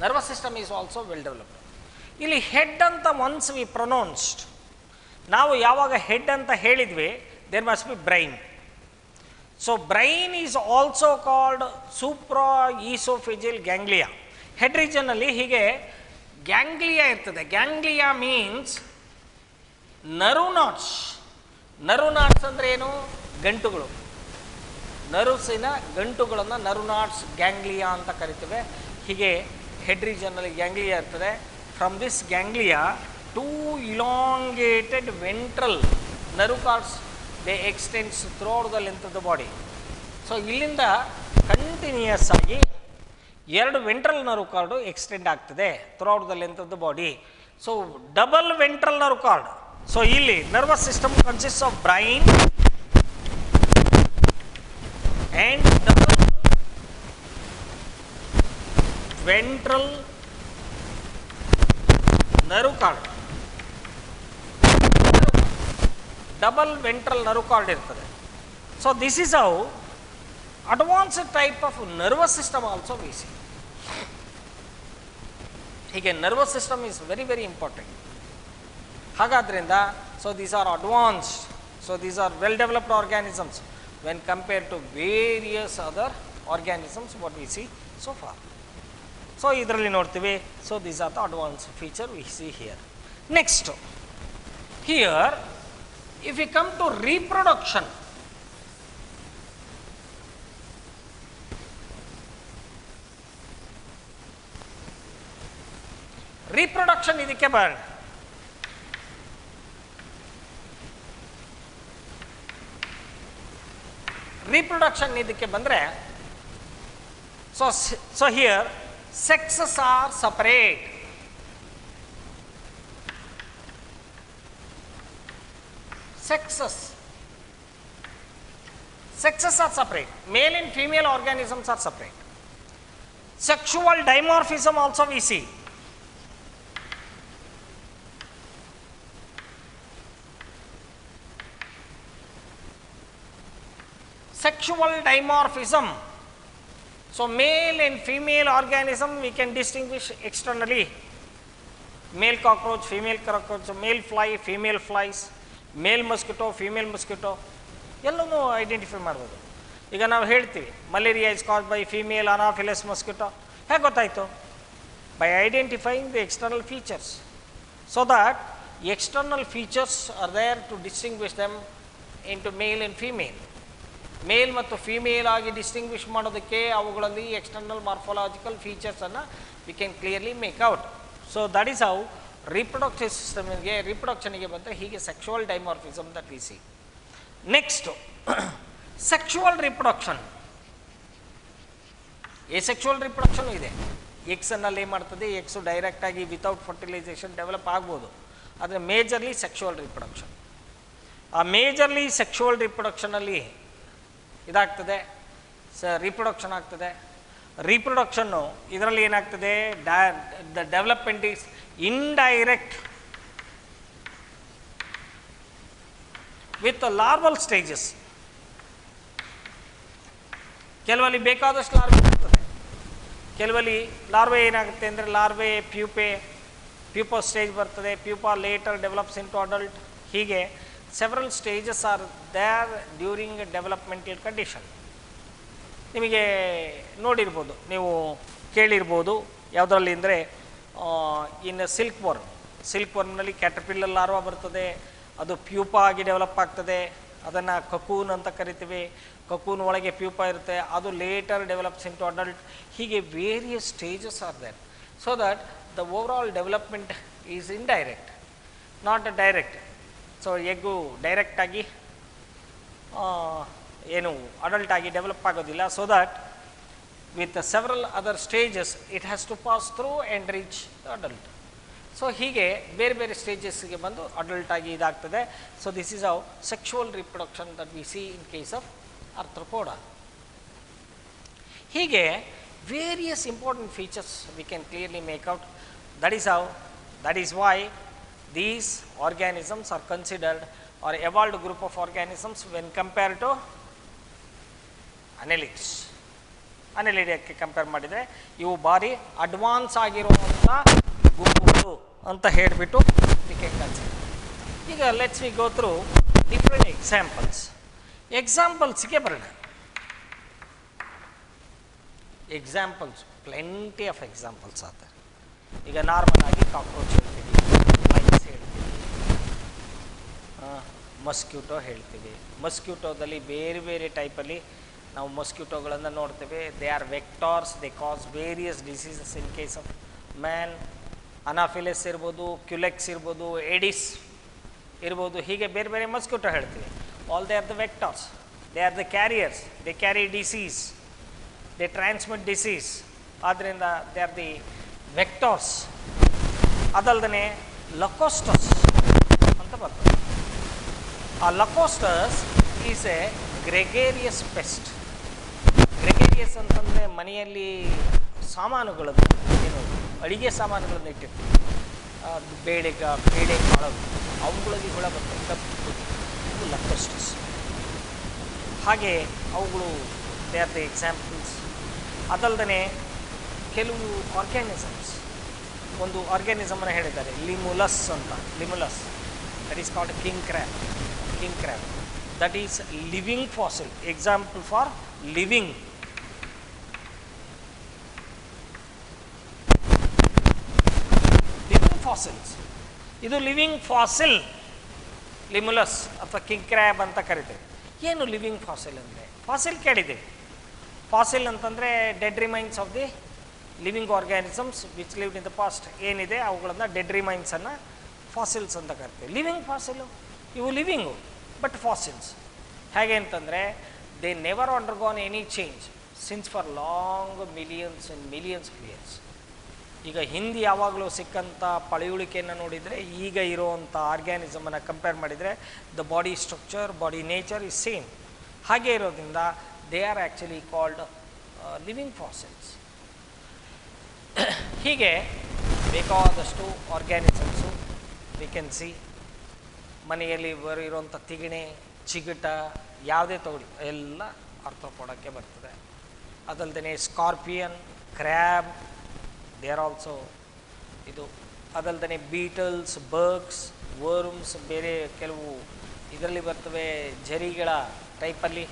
nervous system is also well developed. ಇಲ್ಲಿ ಹೆಡ್ ಅಂತ ಒನ್ಸ್ ವಿ ಪ್ರೊನೌನ್ಸ್ಡ್, ನಾವು ಯಾವಾಗ head ಅಂತ ಹೇಳಿದ್ವಿ, there must be brain. So brain is also called supra oesophageal ganglia. Head ರೀಜನಲ್ಲಿ ಹೀಗೆ ganglia ಇರ್ತದೆ. Ganglia means nerve knots. Nerve knots ಅಂದರೆ ಏನು? ಗಂಟುಗಳು. ನರ್ವ್ಸಿನ ಗಂಟುಗಳನ್ನು ನರ್ವ್ ನಾಟ್ಸ್, ಗ್ಯಾಂಗ್ಲಿಯಾ ಅಂತ ಕರಿತೇವೆ. ಹೀಗೆ ಹೆಡ್ ರೀಜನ್ನಲ್ಲಿ ಗ್ಯಾಂಗ್ಲಿಯಾ ಇರ್ತದೆ. From this ganglia two elongated ventral nerve cords they extends throughout the length of the body. So ಇಲ್ಲಿಂದ ಕಂಟಿನ್ಯೂಯಸ್ ಆಗಿ ಎರಡು ವೆಂಟ್ರಲ್ ನರ್ವ್ ಕಾರ್ಡು ಎಕ್ಸ್ಟೆಂಡ್ ಆಗ್ತದೆ throughout the length of the body. So double ventral nerve cord. So ಇಲ್ಲಿ nervous system consist of brain and double ventral nerve cord. Double ventral nerve cord irtade. So this is how advanced type of nervous system also we see. Again, nervous system is very very important. Hagadrinda, so these are advanced. So these are well developed organisms when compared to various other organisms what we see so far. So idralli nodthive. So these are the advanced feature we see here. Next, here if we come to reproduction, reproduction idikke bana. Reproduction ಇದಕ್ಕೆ ಬಂದರೆ, so here sexes are separate. Sexes are separate. Male and female organisms are separate. Sexual dimorphism also we see. Sexual dimorphism. So male and female organism we can distinguish externally. Male cockroach, female cockroach, male fly, female flies, male mosquito, female mosquito, ಎಲ್ಲವೂ identify ಮಾಡ್ಬೋದು. ಈಗ ನಾವು ಹೇಳ್ತೀವಿ malaria is caused by female Anopheles mosquito. ಹೇಗೆ ಗೊತ್ತಾಯಿತು? By identifying the external features. So that external features are there to distinguish them into male and female. Male ಮತ್ತು female ಆಗಿ distinguish ಮಾಡೋದಕ್ಕೆ ಅವುಗಳಲ್ಲಿ ಎಕ್ಸ್ಟರ್ನಲ್ ಮಾರ್ಫಾಲಜಿಕಲ್ ಫೀಚರ್ಸನ್ನು we can clearly make out. So that is how reproductive ಸಿಸ್ಟಮ್ಗೆ ರಿಪ್ರೊಡಕ್ಷನಿಗೆ ಬಂದರೆ ಹೀಗೆ sexual dimorphism that we see. Next, sexual reproduction. Asexual reproduction ಇದೆ. ಎಕ್ಸನ್ನಲ್ಲಿ ಏನು ಮಾಡ್ತದೆ, ಎಕ್ಸು ಡೈರೆಕ್ಟಾಗಿ ವಿತೌಟ್ ಫರ್ಟಿಲೈಸೇಷನ್ ಡೆವಲಪ್ ಆಗ್ಬೋದು. ಆದರೆ ಮೇಜರ್ಲಿ ಸೆಕ್ಷುವಲ್ ರಿಪ್ರೊಡಕ್ಷನ್. ಆ ಮೇಜರ್ಲಿ ಸೆಕ್ಷುವಲ್ ರಿಪ್ರೊಡಕ್ಷನಲ್ಲಿ ಇದಾಗ್ತದೆ, ರಿಪ್ರೊಡಕ್ಷನ್ ಆಗ್ತದೆ. ರಿಪ್ರೊಡಕ್ಷನ್ನು ಇದರಲ್ಲಿ ಏನಾಗ್ತದೆ, the development is indirect with larval stages. ಕೆಲವಲ್ಲಿ ಬೇಕಾದಷ್ಟು ಲಾರ್ವೆ ಇರ್ತದೆ. ಕೆಲವಲ್ಲಿ ಲಾರ್ವೆ ಏನಾಗುತ್ತೆ ಅಂದರೆ ಲಾರ್ವೆ, ಪ್ಯೂಪಾ ಸ್ಟೇಜ್ ಬರ್ತದೆ, pupa later develops in to adult. ಹೀಗೆ several stages are there during developmental condition. ನಿಮಗೆ ನೋಡಿರ್ಬೋದು, ನೀವು ಕೇಳಿರ್ಬೋದು ಯಾವುದರಲ್ಲಿ ಅಂದರೆ ಇನ್ನು ಸಿಲ್ಕ್ ವರ್ಮ್ನಲ್ಲಿ ಕ್ಯಾಟರ್ಪಿಲ್ಲರ್ ಲಾರ್ವಾ ಬರ್ತದೆ, ಅದು ಪ್ಯೂಪಾ ಆಗಿ ಡೆವಲಪ್ ಆಗ್ತದೆ, ಅದನ್ನು ಕಕೂನ್ ಅಂತ ಕರಿತೀವಿ. ಕಕೂನ್ ಒಳಗೆ ಪ್ಯೂಪಾ ಇರುತ್ತೆ, ಅದು later develops in to adult. ಹೀಗೆ various stages are there, so that the overall development is indirect, not direct. So egg ಡೈರೆಕ್ಟಾಗಿ ಏನು ಅಡಲ್ಟ್ ಆಗಿ ಡೆವಲಪ್ ಆಗೋದಿಲ್ಲ. So that with several other stages it has to pass through and reach adult. So ಹೀಗೆ ಬೇರೆ ಬೇರೆ ಸ್ಟೇಜಸ್ಗೆ ಬಂದು adult ಆಗಿ ಇದಾಗ್ತದೆ. So this is how sexual reproduction that we see in case of Arthropoda. ಹೀಗೆ various important features we can clearly make out. That is why these organisms are considered or evolved group of organisms when compared to annelids. ಅನ್ನೆಲಿಡಕ್ಕೆ compare ಮಾಡಿದರೆ ಇವು ಭಾರಿ advance ಆಗಿರುವಂಥ ಗುಂಪುಗಳು ಅಂತ ಹೇಳಿಬಿಟ್ಟು ಇದಕ್ಕೆ ಕನ್ಸಿಡರ್. ಈಗ let's we go through different ಎಕ್ಸಾಂಪಲ್ಸ್ಗೆ ಬರೋಣ. ಎಕ್ಸಾಂಪಲ್ಸ್ ಪ್ಲೆಂಟಿ ಆಫ್ ಎಕ್ಸಾಂಪಲ್ಸ್ ಆಗ್ತಾರೆ. ಈಗ ನಾರ್ಮಲ್ ಆಗಿ ಕಾಕ್ರೋಚ್ ಹೇಳ್ತೀವಿ, ಮೈಸ್ ಹೇಳ್ತೀವಿ, ಮಸ್ಕ್ಯೂಟೋ ಹೇಳ್ತೀವಿ. ಮಸ್ಕ್ಯೂಟೋದಲ್ಲಿ ಬೇರೆ ಬೇರೆ ಟೈಪಲ್ಲಿ ನಾವು ಮಸ್ಕ್ಯೂಟೋಗಳನ್ನು ನೋಡ್ತೇವೆ. They are vectors, they cause various diseases in case of man. Anopheles ಇರ್ಬೋದು, ಕ್ಯುಲೆಕ್ಸ್ ಇರ್ಬೋದು, ಎಡಿಸ್ ಇರ್ಬೋದು, ಹೀಗೆ ಬೇರೆ ಬೇರೆ ಮಸ್ಕ್ಯೂಟೋ ಹೇಳ್ತೀವಿ. All they are the vectors, they are the carriers, they carry disease, they transmit disease. ಆದ್ದರಿಂದ ದೇ ಆರ್ ದಿ ವೆಕ್ಟಾರ್ಸ್. ಅದಲ್ಲದೆ locusts ಅಂತ ಬರ್ತದೆ. ಆ locusts is a gregarious pest. Gregarious ಅಂತಂದರೆ ಮನೆಯಲ್ಲಿ ಸಾಮಾನುಗಳನ್ನು, ಏನು ಅಡುಗೆ ಸಾಮಾನುಗಳನ್ನು ಇಟ್ಟಿರ್ತೀವಿ, ಬೇಳೆ ಕಾಳವು, ಅವುಗಳಿಗೆ ಹುಳ ಬರ್ತವೆ, ಕಪ್ಪು, ಇದು ಲಕೋಸ್ಟಸ್. ಹಾಗೆ ಅವುಗಳು ದೇ ಆರ್ ದ ಎಕ್ಸಾಂಪಲ್ಸ್. ಅದಲ್ಲದೆ ಕೆಲವು ಆರ್ಗ್ಯಾನಿಸಮ್ಸ್, ಒಂದು ಆರ್ಗ್ಯಾನಿಸಮನ್ನು ಹೇಳಿದ್ದಾರೆ ಲಿಮುಲಸ್ ಅಂತ. Limulus that is called king crab. That is living fossil. Example for living. Fossils. ಇದು ಲಿವಿಂಗ್ ಫಾಸಿಲ್, ಲಿಮುಲಸ್ ಅಥವಾ ಕಿಂಗ್ ಕ್ರ್ಯಾಬ್ ಅಂತ ಕರಿತೇವೆ. ಏನು ಲಿವಿಂಗ್ ಫಾಸಿಲ್ ಅಂದರೆ? ಫಾಸಿಲ್ ಕೇಳಿದ್ದೀವಿ. ಫಾಸಿಲ್ ಅಂತಂದರೆ dead remains of the living organisms which lived in the past ಏನಿದೆ ಅವುಗಳನ್ನು ಡೆಡ್ ರಿಮೈನ್ಸನ್ನು ಫಾಸಿಲ್ಸ್ ಅಂತ ಕರಿತೇವೆ. ಲಿವಿಂಗ್ ಫಾಸಿಲು ಇವು ಲಿವಿಂಗು ಬಟ್ ಫಾಸಿಲ್ಸ್. ಹೇಗೆ ಅಂತಂದರೆ they never undergone any change since for long millions and millions of years. ಈಗ ಹಿಂದೆ ಯಾವಾಗಲೂ ಸಿಕ್ಕಂಥ ಪಳೆಯುಳಿಕೆಯನ್ನು ನೋಡಿದರೆ ಈಗ ಇರುವಂಥ ಆರ್ಗ್ಯಾನಿಸಮನ್ನು ಕಂಪೇರ್ ಮಾಡಿದರೆ the body structure, body nature is same. ಹಾಗೆ ಇರೋದ್ರಿಂದ they are actually called living fossils. ಹೀಗೆ ಬೇಕಾದಷ್ಟು ಆರ್ಗ್ಯಾನಿಸಮ್ಸು ವಿ ಕ್ಯಾನ್ ಸಿ. ಮನೆಯಲ್ಲಿ ಇರುವಂಥ ತಿಗಣೆ, ಚಿಗಟ ಯಾವುದೇ ತಗೊಳ್ಳಿ ಎಲ್ಲ ಆರ್ಥ್ರೋಪೋಡಕ್ಕೆ ಬರ್ತದೆ. ಅದಲ್ಲದೆ scorpion, crab, they are also ಇದು. ಅದಲ್ಲದೆ ಬೀಟಲ್ಸ್, ಬರ್ಗ್ಸ್, ವರ್ಮ್ಸ್, ಬೇರೆ ಕೆಲವು ಇದರಲ್ಲಿ ಬರ್ತವೆ ಜರಿಗಳ ಟೈಪಲ್ಲಿ,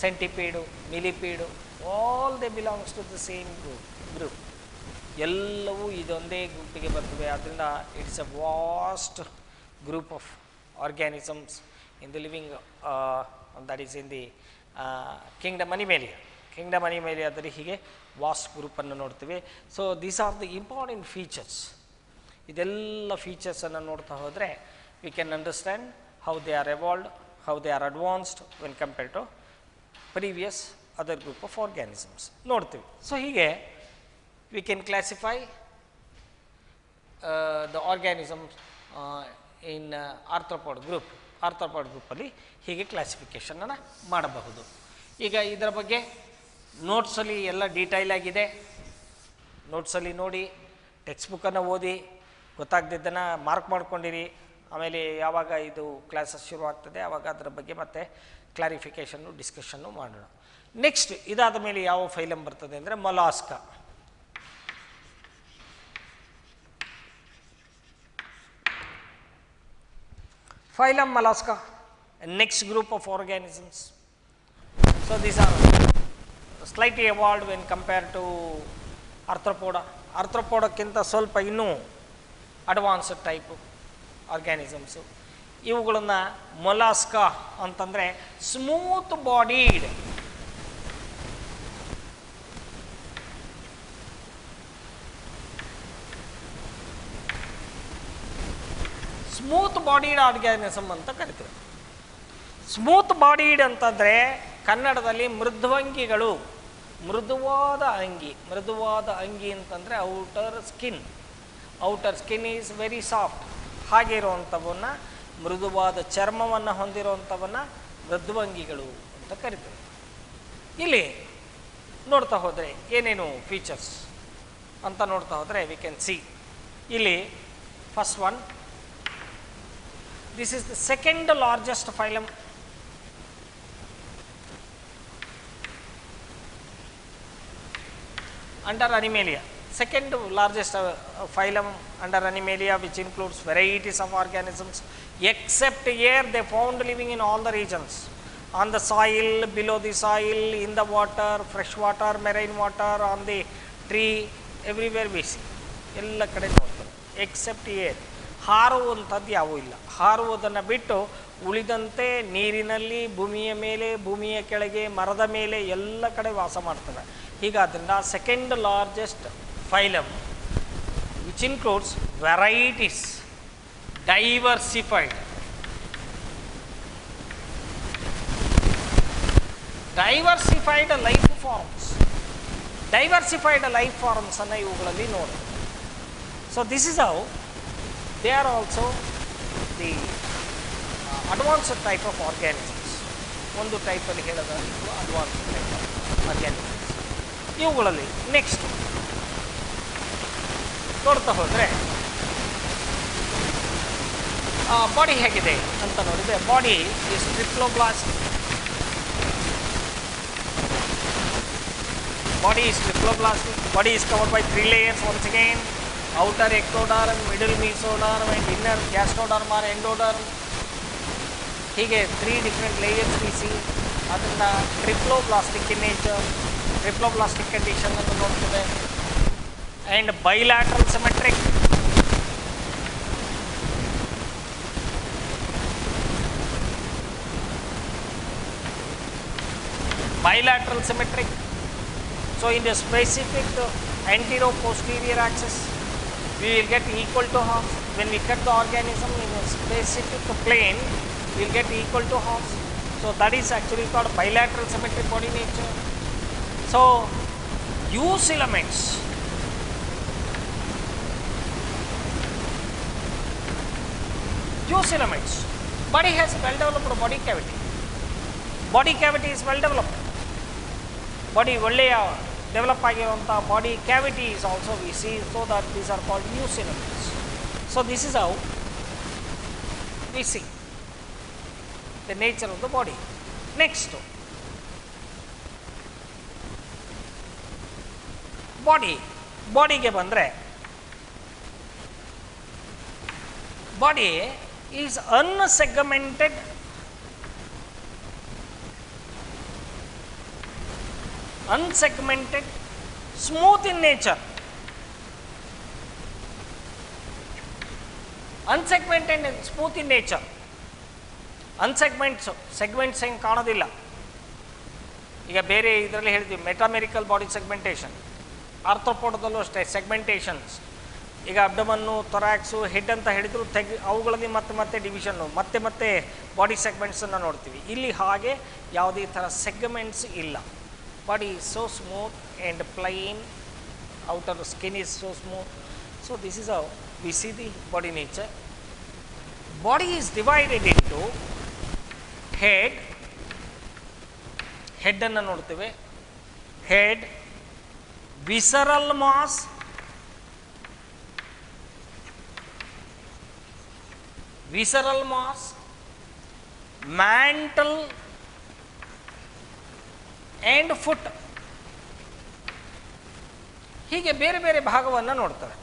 centipede, millipede, all they belongs to the same group. ಎಲ್ಲವೂ ಇದೊಂದೇ ಗುಂಪಿಗೆ ಬರ್ತವೆ. ಆದ್ದರಿಂದ it's a vast group of organisms in the living that is in the kingdom Animalia. ಅದರಲ್ಲಿ ಹೀಗೆ ವಾಸ್ಟ್ ಗ್ರೂಪನ್ನು ನೋಡ್ತೀವಿ. So these are the important features. ಇದೆಲ್ಲ ಫೀಚರ್ಸನ್ನು ನೋಡ್ತಾ ಹೋದರೆ we can understand how they are evolved, how they are advanced when compare to previous other group of organisms ನೋಡ್ತೀವಿ. So ಹೀಗೆ we can classify the organisms in arthropod ಗ್ರೂಪಲ್ಲಿ ಹೀಗೆ ಕ್ಲಾಸಿಫಿಕೇಷನನ್ನು ಮಾಡಬಹುದು. ಈಗ ಇದರ ಬಗ್ಗೆ ನೋಟ್ಸಲ್ಲಿ ಎಲ್ಲ ಡೀಟೈಲ್ ಆಗಿದೆ. ನೋಟ್ಸಲ್ಲಿ ನೋಡಿ, ಟೆಕ್ಸ್ಟ್ ಬುಕ್ಕನ್ನು ಓದಿ, ಗೊತ್ತಾಗದಿದ್ದನ್ನು ಮಾರ್ಕ್ ಮಾಡ್ಕೊಂಡಿರಿ. ಆಮೇಲೆ ಯಾವಾಗ ಇದು ಕ್ಲಾಸಸ್ ಶುರು ಆಗ್ತದೆ ಆವಾಗ ಅದರ ಬಗ್ಗೆ ಮತ್ತೆ ಕ್ಲಾರಿಫಿಕೇಷನ್ನು ಡಿಸ್ಕಷನ್ನು ಮಾಡೋಣ. ನೆಕ್ಸ್ಟ್ ಇದಾದ ಮೇಲೆ ಯಾವ ಫೈಲಮ್ ಬರ್ತದೆ ಅಂದರೆ ಮೊಲಾಸ್ಕಾ. Phylum Mollusca, next group of organisms. So these are slightly evolved when compared to Arthropoda. Arthropodಕ್ಕಿಂತ ಸ್ವಲ್ಪ ಇನ್ನೂ ಅಡ್ವಾನ್ಸ್ಡ್ ಟೈಪು ಆರ್ಗ್ಯಾನಿಸಮ್ಸು. ಇವುಗಳನ್ನು ಮೊಲಾಸ್ಕಾ ಅಂತಂದರೆ ಸ್ಮೂತ್ ಬಾಡೀಡ್, ಸ್ಮೂತ್ ಬಾಡೀಡ್ ಆರ್ಗ್ಯಾನಿಸಮ್ ಅಂತ ಕರಿತೀವಿ. ಸ್ಮೂತ್ ಬಾಡೀಡ್ ಅಂತಂದರೆ ಕನ್ನಡದಲ್ಲಿ ಮೃದ್ವಂಗಿಗಳು, ಮೃದುವಾದ ಅಂಗಿ. ಮೃದುವಾದ ಅಂಗಿ ಅಂತಂದರೆ outer skin is very soft. ಹಾಗೆ ಇರುವಂಥವನ್ನ, ಮೃದುವಾದ ಚರ್ಮವನ್ನು ಹೊಂದಿರುವಂಥವನ್ನ ಮೃದ್ವಂಗಿಗಳು ಅಂತ ಕರಿತೀವಿ. ಇಲ್ಲಿ ನೋಡ್ತಾ ಹೋದರೆ ಏನೇನು ಫೀಚರ್ಸ್ ಅಂತ ನೋಡ್ತಾ ಹೋದರೆ ವಿ ಕ್ಯಾನ್ ಸಿ. ಇಲ್ಲಿ first one, this is the second largest phylum under Animalia. Second largest phylum under Animalia, which includes varieties of organisms. Except air, they found living in all the regions, on the soil, below the soil, in the water, fresh water, marine water, on the tree, everywhere we see. ಎಲ್ಲ ಕಡೆ ನೋಡ್ತಾರೆ. Accept air, ಹಾರುವಂಥದ್ದು ಯಾವೂ ಇಲ್ಲ. ಹಾರುವುದನ್ನು ಬಿಟ್ಟು ಉಳಿದಂತೆ ನೀರಿನಲ್ಲಿ, ಭೂಮಿಯ ಮೇಲೆ, ಭೂಮಿಯ ಕೆಳಗೆ, ಮರದ ಮೇಲೆ ಎಲ್ಲ ಕಡೆ ವಾಸ ಮಾಡ್ತವೆ. ಹೀಗಾದ್ರಿಂದ second largest phylum, which includes varieties, diversified life forms. Diversified life ಫಾರ್ಮ್ಸನ್ನು ಇವುಗಳಲ್ಲಿ ನೋಡಿ. So this is how they are also the advanced type of organisms. ಒಂದು ಟೈಪಲ್ಲಿ ಹೇಳಿದ್ರೆ ಇದು ಅಡ್ವಾನ್ಸ್ ಟೈಪ್ ಆಫ್ ಆರ್ಗ್ಯಾನಿಸಮ್ಸ್. ಇವುಗಳಲ್ಲಿ ನೆಕ್ಸ್ಟ್ ನೋಡ್ತಾ ಹೋದರೆ ಬಾಡಿ ಹೇಗಿದೆ ಅಂತ ನೋಡಿದರೆ, body is triploblast. Body is triploblastic. Body is covered by 3 layers once again: outer ectoderm, middle mesoderm and inner gastroderm or endoderm. ಹೀಗೆ 3 different layers we see. ಅದನ್ನು triploblastic in nature, triploblastic condition ಅಂತ ನೋಡ್ತೇವೆ. And bilateral symmetric. Bilateral symmetric. So in the specific antero-posterior axis, we will get equal to half. When we cut the organism in a specific plane, we will get equal to half. So that is actually called bilateral symmetric body nature. So eucoelomates, body has well developed body cavity. Body cavity is well developed. Body ಒಳ್ಳೆಯ develop ಆಗಿರುವಂಥ body cavity is also we see. So that these are called eucoelomates. So this is how we C the nature of the body. Next ಬಾಡಿಗೆ ಬಂದರೆ, body is unsegmented unsegmented, smooth in nature. Unsegmented and smooth in nature. Segments ಹೆಂಗೆ ಕಾಣೋದಿಲ್ಲ. ಈಗ ಬೇರೆ ಇದರಲ್ಲಿ ಹೇಳ್ತೀವಿ ಮೆಟಾಮೆರಿಕಲ್ body segmentation. ಆರ್ಥ್ರೋಪೋಡದಲ್ಲೂ ಅಷ್ಟೇ ಸೆಗ್ಮೆಂಟೇಷನ್ಸ್. ಈಗ ಅಬ್ಡಮನ್ನು, ತೊರಾಕ್ಸು, ಹೆಡ್ ಅಂತ ಹೇಳಿದ್ರು ಅವುಗಳಲ್ಲಿ ಮತ್ತೆ ಡಿವಿಷನ್ನು, ಮತ್ತೆ ಬಾಡಿ ಸೆಗ್ಮೆಂಟ್ಸನ್ನು ನೋಡ್ತೀವಿ. ಇಲ್ಲಿ ಹಾಗೆ ಯಾವುದೇ ಥರ ಸೆಗ್ಮೆಂಟ್ಸ್ ಇಲ್ಲ. Body is so smooth and plain, outer skin is so smooth. So this is how we see the body nature. Body is divided into head ಅನ್ನು ನೋಡ್ತೇವೆ, head, visceral mass, mantle and foot. ಹೀಗೆ ಬೇರೆ ಬೇರೆ ಭಾಗವನ್ನು ನೋಡ್ತಾರೆ.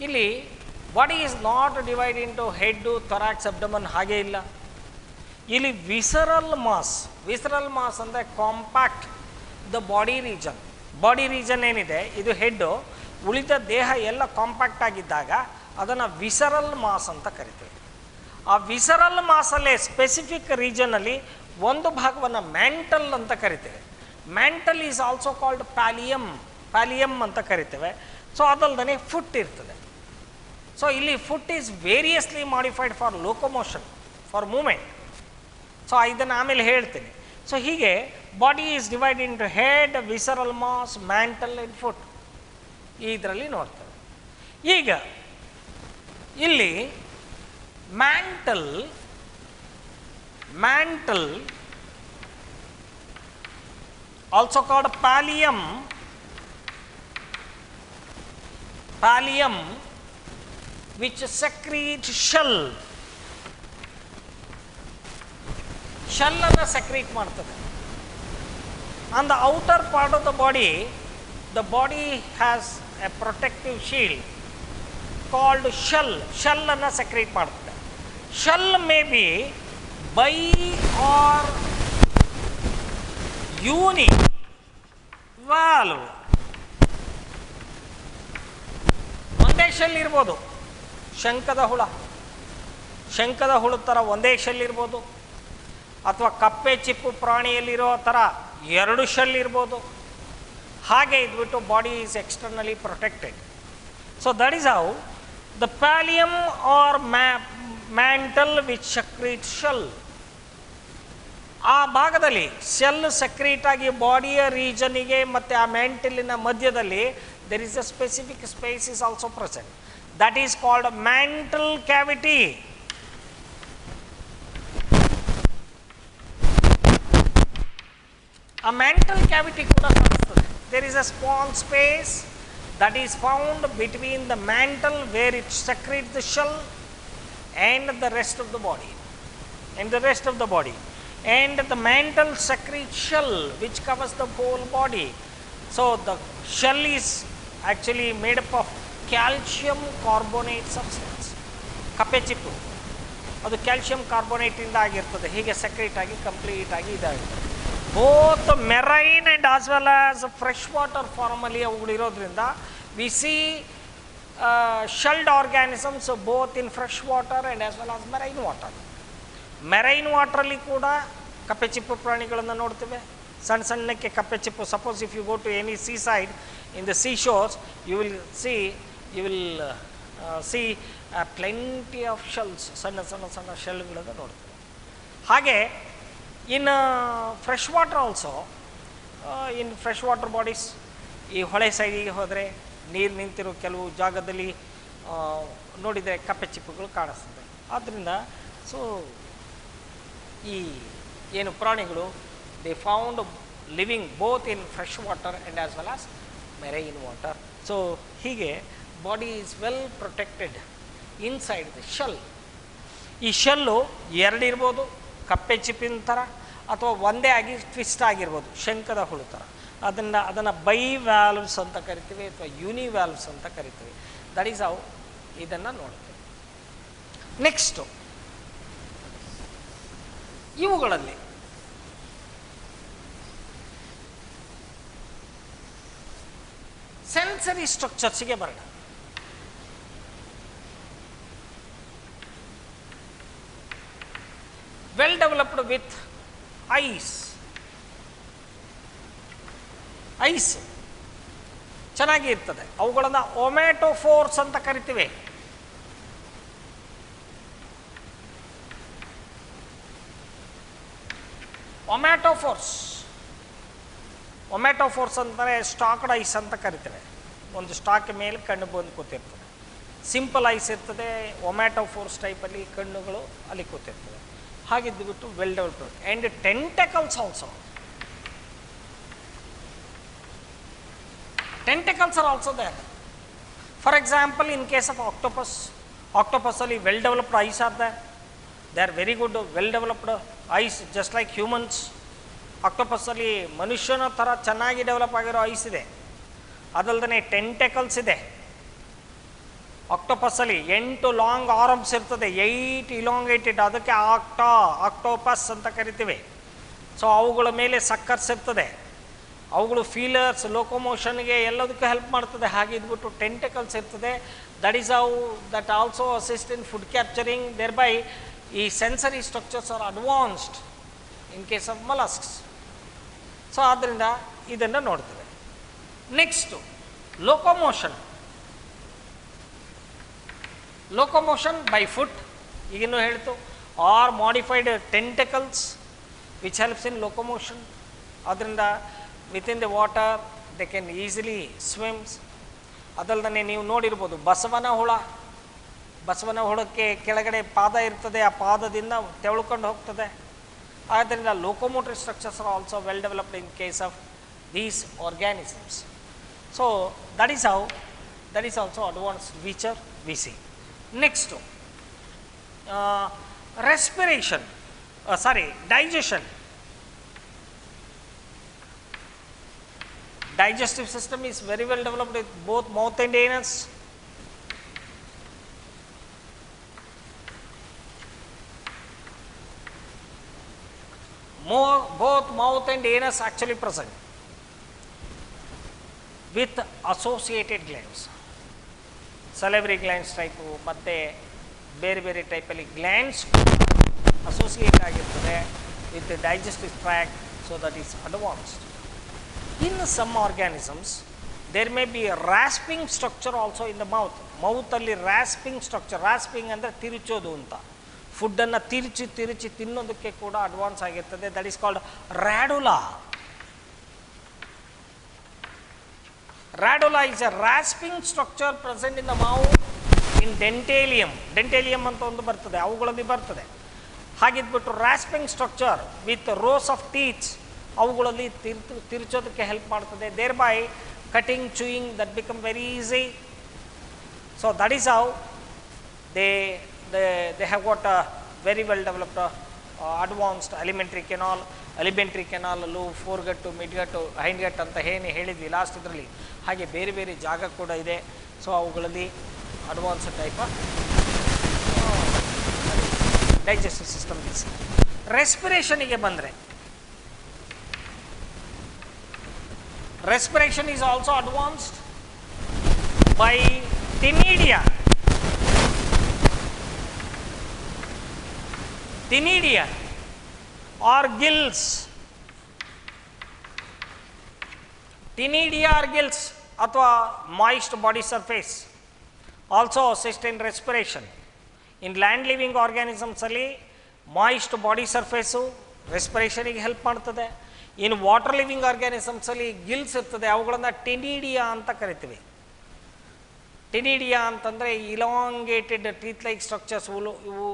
ಇಲ್ಲಿ body is not divide into head, thorax, abdomen, ಹಾಗೇ ಇಲ್ಲ. ಇಲ್ಲಿ ವಿಸರಲ್ ಮಾಸ್ ಅಂದರೆ ಕಾಂಪ್ಯಾಕ್ಟ್ ದ ಬಾಡಿ ರೀಜನ್ ಏನಿದೆ ಇದು ಹೆಡ್ಡು, ಉಳಿದ ದೇಹ ಎಲ್ಲ ಕಾಂಪ್ಯಾಕ್ಟ್ ಆಗಿದ್ದಾಗ ಅದನ್ನು ವಿಸರಲ್ ಮಾಸ್ ಅಂತ ಕರಿತೀವಿ. ಆ ವಿಸರಲ್ ಮಾಸಲ್ಲೇ ಸ್ಪೆಸಿಫಿಕ್ ರೀಜನಲ್ಲಿ ಒಂದು ಭಾಗವನ್ನು ಮ್ಯಾಂಟಲ್ ಅಂತ ಕರಿತೇವೆ. Mantle is also called pallium ಅಂತ ಕರಿತೇವೆ. ಸೊ ಅದಲ್ದೇ ಫುಟ್ ಇರ್ತದೆ. ಸೊ ಇಲ್ಲಿ foot is variously modified for locomotion, for movement. So ಇದನ್ನು ಆಮೇಲೆ ಹೇಳ್ತೀನಿ. ಸೊ ಹೀಗೆ body is divide into head, visceral mass, mantle and foot. ಇದರಲ್ಲಿ ನೋಡ್ತೇವೆ. ಈಗ ಇಲ್ಲಿ mantle also called pallium which secrete shell ಅನ್ನು ಸೆಕ್ರೀಟ್ ಮಾಡ್ತದೆ. On the outer part of the body has a protective shield called shell ಅನ್ನು secrete ಮಾಡ್ತದೆ. Shell may be bi or univalve. ಒಂದೇ shell ಇರ್ಬೋದು, ಶಂಖದ ಹುಳ ಥರ ಒಂದೇ ಶೆಲ್ ಇರ್ಬೋದು, ಅಥವಾ ಕಪ್ಪೆ ಚಿಪ್ಪು ಪ್ರಾಣಿಯಲ್ಲಿರೋ ಥರ ಎರಡು ಶೆಲ್ ಇರ್ಬೋದು. ಹಾಗೆ ಇದ್ಬಿಟ್ಟು body is externally protected. So that is how the pallium or mantle which secrete shell. ಆ ಭಾಗದಲ್ಲಿ ಶೆಲ್ ಸೆಕ್ರೀಟ್ ಆಗಿ ಬಾಡಿಯ ರೀಜನಿಗೆ ಮತ್ತು ಆ ಮ್ಯಾಂಟಲಿನ ಮಧ್ಯದಲ್ಲಿ there is a specific space is also present, that is called mantle cavity. A mantle cavity kuda kanustade. There is a small space that is found between the mantle where it secretes the shell and the rest of the body, and the mantle secretes shell which covers the whole body. So the shell is actually made up of calcium carbonate substance. ಕಪ್ಪೆ ಚಿಪ್ಪು ಅದು calcium ಕಾರ್ಬೋನೇಟಿಂದ ಆಗಿರ್ತದೆ. ಹೀಗೆ secrete ಆಗಿ complete ಆಗಿ ಇದಾಗಿರ್ತದೆ. Both marine and as well as fresh water ಫಾರ್ಮಲ್ಲಿ ಅವುಗಳಿರೋದ್ರಿಂದ we see shelled organisms both in fresh water and as well as marine water. Marine ವಾಟ್ರಲ್ಲಿ ಕೂಡ ಕಪ್ಪೆ ಚಿಪ್ಪು ಪ್ರಾಣಿಗಳನ್ನು ನೋಡ್ತೇವೆ. ಸಣ್ಣಕ್ಕೆ ಕಪ್ಪೆ ಚಿಪ್ಪು. Suppose if you go to any seaside in the seashores, you will see plenty of shells, ಸಣ್ಣ ಶೆಲ್ಗಳನ್ನು ನೋಡ್ತೇವೆ. ಹಾಗೆ ಇನ್ ಫ್ರೆಶ್ ವಾಟರ್ ಆಲ್ಸೋ, ಇನ್ ಫ್ರೆಶ್ ವಾಟರ್ ಬಾಡೀಸ್, ಈ ಹೊಳೆ ಸೈಡಿಗೆ ಹೋದರೆ ನೀರು ನಿಂತಿರೋ ಕೆಲವು ಜಾಗದಲ್ಲಿ ನೋಡಿದರೆ ಕಪ್ಪೆ ಚಿಪ್ಪುಗಳು ಕಾಣಿಸ್ತದೆ. ಆದ್ದರಿಂದ ಸೊ ಈ ಏನು ಪ್ರಾಣಿಗಳು they found living both in fresh water and as well as marine water. So ಹೀಗೆ body is well protected inside the shell. ಈ ಶೆಲ್ಲು ಎರಡಿರ್ಬೋದು, ಕಪ್ಪೆ ಚಿಪ್ಪಿನ ಥರ, ಅಥವಾ ಒಂದೇ ಆಗಿ ಟ್ವಿಸ್ಟ್ ಆಗಿರ್ಬೋದು, ಶಂಖದ ಹುಳು ಥರ. ಅದನ್ನು ಬೈ ವ್ಯಾಲ್ವ್ಸ್ ಅಂತ ಕರಿತೀವಿ ಅಥವಾ ಯೂನಿವ್ಯಾಲ್ವ್ಸ್ ಅಂತ ಕರಿತೀವಿ. ದಟ್ ಈಸ್ ಹೌ ಇದನ್ನು ನೋಡ್ತೀವಿ. ನೆಕ್ಸ್ಟು ಇವುಗಳಲ್ಲಿ ಸೆನ್ಸರಿ ಸ್ಟ್ರಕ್ಚರ್ಸಿಗೆ ಬರೋಣ. ವೆಲ್ ಡೆವಲಪ್ಡ್ ವಿತ್ ಐಸ್ ಚೆನ್ನಾಗಿ ಇರ್ತದೆ. ಅವುಗಳನ್ನು ಒಮ್ಯಾಟೋಫೋರ್ಸ್ ಅಂತ ಕರಿತೀವಿ. ಒಮ್ಯಾಟೋಫೋರ್ಸ್ ಅಂತಂದರೆ ಸ್ಟಾಕ್ಡ್ ಐಸ್ ಅಂತ ಕರಿತೇವೆ. ಒಂದು ಸ್ಟಾಕ್ ಮೇಲೆ ಕಣ್ಣು ಬಂದು ಕೂತಿರ್ತದೆ. ಸಿಂಪಲ್ ಐಸ್ ಇರ್ತದೆ, ಒಮ್ಯಾಟೋಫೋರ್ಸ್ ಟೈಪಲ್ಲಿ ಕಣ್ಣುಗಳು ಅಲ್ಲಿ ಕೂತಿರ್ತದೆ. ಹಾಗಿದ್ದು ಬಿಟ್ಟು well developed and tentacles also. Tentacles are also there. For example, in case of octopus ಅಲ್ಲಿ well developed eyes are there. They are very good, well developed eyes, just like humans. Octopus ಅಲ್ಲಿ ಮನುಷ್ಯನ ಥರ ಚೆನ್ನಾಗಿ develop ಆಗಿರೋ ice ಇದೆ. ಅದಲ್ಲದೆ ಟೆಂಟಕಲ್ಸ್ ಇದೆ. Octopus ಅಲ್ಲಿ 8 ಲಾಂಗ್ ಆರ್ಮ್ಸ್ ಇರ್ತದೆ, 8 ಇಲಾಂಗೇಟೆಡ್, ಅದಕ್ಕೆ ಆಕ್ಟೋಪಸ್ ಅಂತ ಕರಿತೀವಿ. ಸೊ ಅವುಗಳ ಮೇಲೆ ಸಕ್ಕರ್ಸ್ ಇರ್ತದೆ, ಅವುಗಳು ಫೀಲರ್ಸ್, ಲೋಕೋಮೋಷನ್ಗೆ ಎಲ್ಲದಕ್ಕೂ ಹೆಲ್ಪ್ ಮಾಡ್ತದೆ. ಹಾಗೆ ಇದ್ಬಿಟ್ಟು ಟೆಂಟಕಲ್ಸ್ ಇರ್ತದೆ. That is how that also assist in food capturing. Thereby ಈ sensory structures are advanced in case of molluscs. So ಆದ್ದರಿಂದ ಇದನ್ನು ನೋಡ್ತೇವೆ. Next locomotion. Locomotion by foot, ಈಗಿನ್ನೂ ಹೇಳ್ತು, or modified tentacles which helps in locomotion. ಅದರಿಂದ within the water they can easily swims. ಅದಲ್ಲದೆ ನೀವು ನೋಡಿರ್ಬೋದು ಬಸವನ ಹುಳಕ್ಕೆ ಕೆಳಗಡೆ ಪಾದ ಇರ್ತದೆ, ಆ ಪಾದದಿಂದ ತೆವಳ್ಕೊಂಡು ಹೋಗ್ತದೆ. ಆದ್ದರಿಂದ locomotory structures are also well developed in case of these organisms. So that is also advance feature we see. Next respiration, digestion. Digestive system is very well developed with both mouth and anus. Both mouth and anus actually present with associated glands. Salivary glands type ಮತ್ತೆ ಬೇರೆ ಬೇರೆ ಟೈಪಲ್ಲಿ glands associate ಆಗಿರ್ತದೆ with digestive tract. So that is advanced. In some organisms, there may be a rasping structure also in the mouth. ಮೌತಲ್ಲಿ rasping structure, rasping ಅಂದರೆ ತಿರುಚೋದು ಅಂತ, ಫುಡ್ಡನ್ನು ತಿರುಚಿ ತಿನ್ನೋದಕ್ಕೆ ಕೂಡ ಅಡ್ವಾನ್ಸ್ ಆಗಿರ್ತದೆ. That is called radula. Radula is a rasping structure present in the mouth in dentalium. Dentalium ಅಂತ ಒಂದು ಬರ್ತದೆ, ಅವುಗಳಲ್ಲಿ ಬರ್ತದೆ. ಹಾಗಿದ್ಬಿಟ್ಟು rasping structure with rows of teeths, ಅವುಗಳಲ್ಲಿ ತಿರುಚೋದಕ್ಕೆ ಹೆಲ್ಪ್ ಮಾಡ್ತದೆ. Thereby cutting, chewing that become very easy. So that is how they have got a very well developed advanced alimentary ಕೆನಾಲಲ್ಲೂ ಫೋರ್ಗಟ್ಟು, ಮಿಡ್ಗಟ್ಟು, ಹೈಂಡ್ಗಟ್ ಅಂತ ಹೇಳಿದ್ವಿ last ಇದರಲ್ಲಿ. ಹಾಗೆ ಬೇರೆ ಬೇರೆ ಜಾಗ ಕೂಡ ಇದೆ. ಸೊ ಅವುಗಳಲ್ಲಿ advanced type of digestive system ಇದೆ. ರೆಸ್ಪಿರೇಷನಿಗೆ ಬಂದರೆ, respiration is also advanced by Ctenidia. Or gills. Ctenidia or gills ಅಥವಾ moist body surface also assist in respiration. In land living organisms ಅಲ್ಲಿ moist body surface ರೆಸ್ಪಿರೇಷನಿಗೆ help ಮಾಡ್ತದೆ. In water living organisms ಅಲ್ಲಿ gills ಇರ್ತದೆ, ಅವುಗಳನ್ನು ctenidia ಅಂತ ಕರಿತೀವಿ. Ctenidia ಅಂತಂದರೆ ಇಲಾಂಗೇಟೆಡ್ ಟೀತ್ ಲೈಕ್ ಸ್ಟ್ರಕ್ಚರ್ಸ್,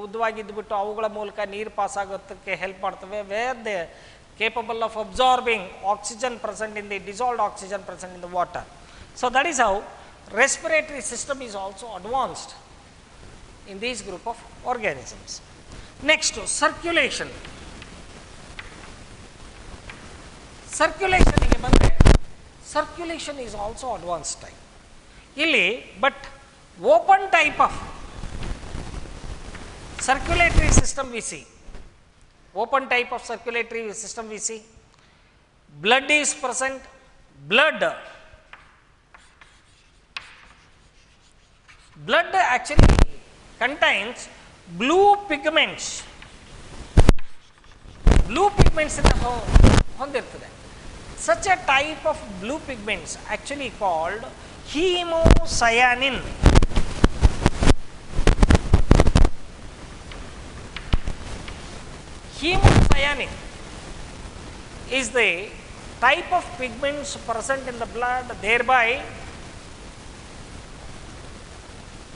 ಉದ್ದವಾಗಿದ್ದುಬಿಟ್ಟು ಅವುಗಳ ಮೂಲಕ ನೀರು ಪಾಸ್ ಆಗೋದಕ್ಕೆ ಹೆಲ್ಪ್ ಮಾಡ್ತವೆ. Where they capable of absorbing oxygen present in the dissolved oxygen present in the water. So that is how respiratory system is also advanced in these group of organisms. Next circulation. ಸರ್ಕ್ಯುಲೇಷನ್ಗೆ ಬಂದರೆ, circulation is also advance type ಇಲ್ಲಿ. But open type of circulatory system we see. Open type of circulatory system we see. Blood is present. Blood actually contains blue pigments. Blue pigments in the ಹೊಂದಿರ್ತದೆ. Such a type of blue pigments actually called hemocyanin. Hemocyanin is the type of pigments present in the blood, thereby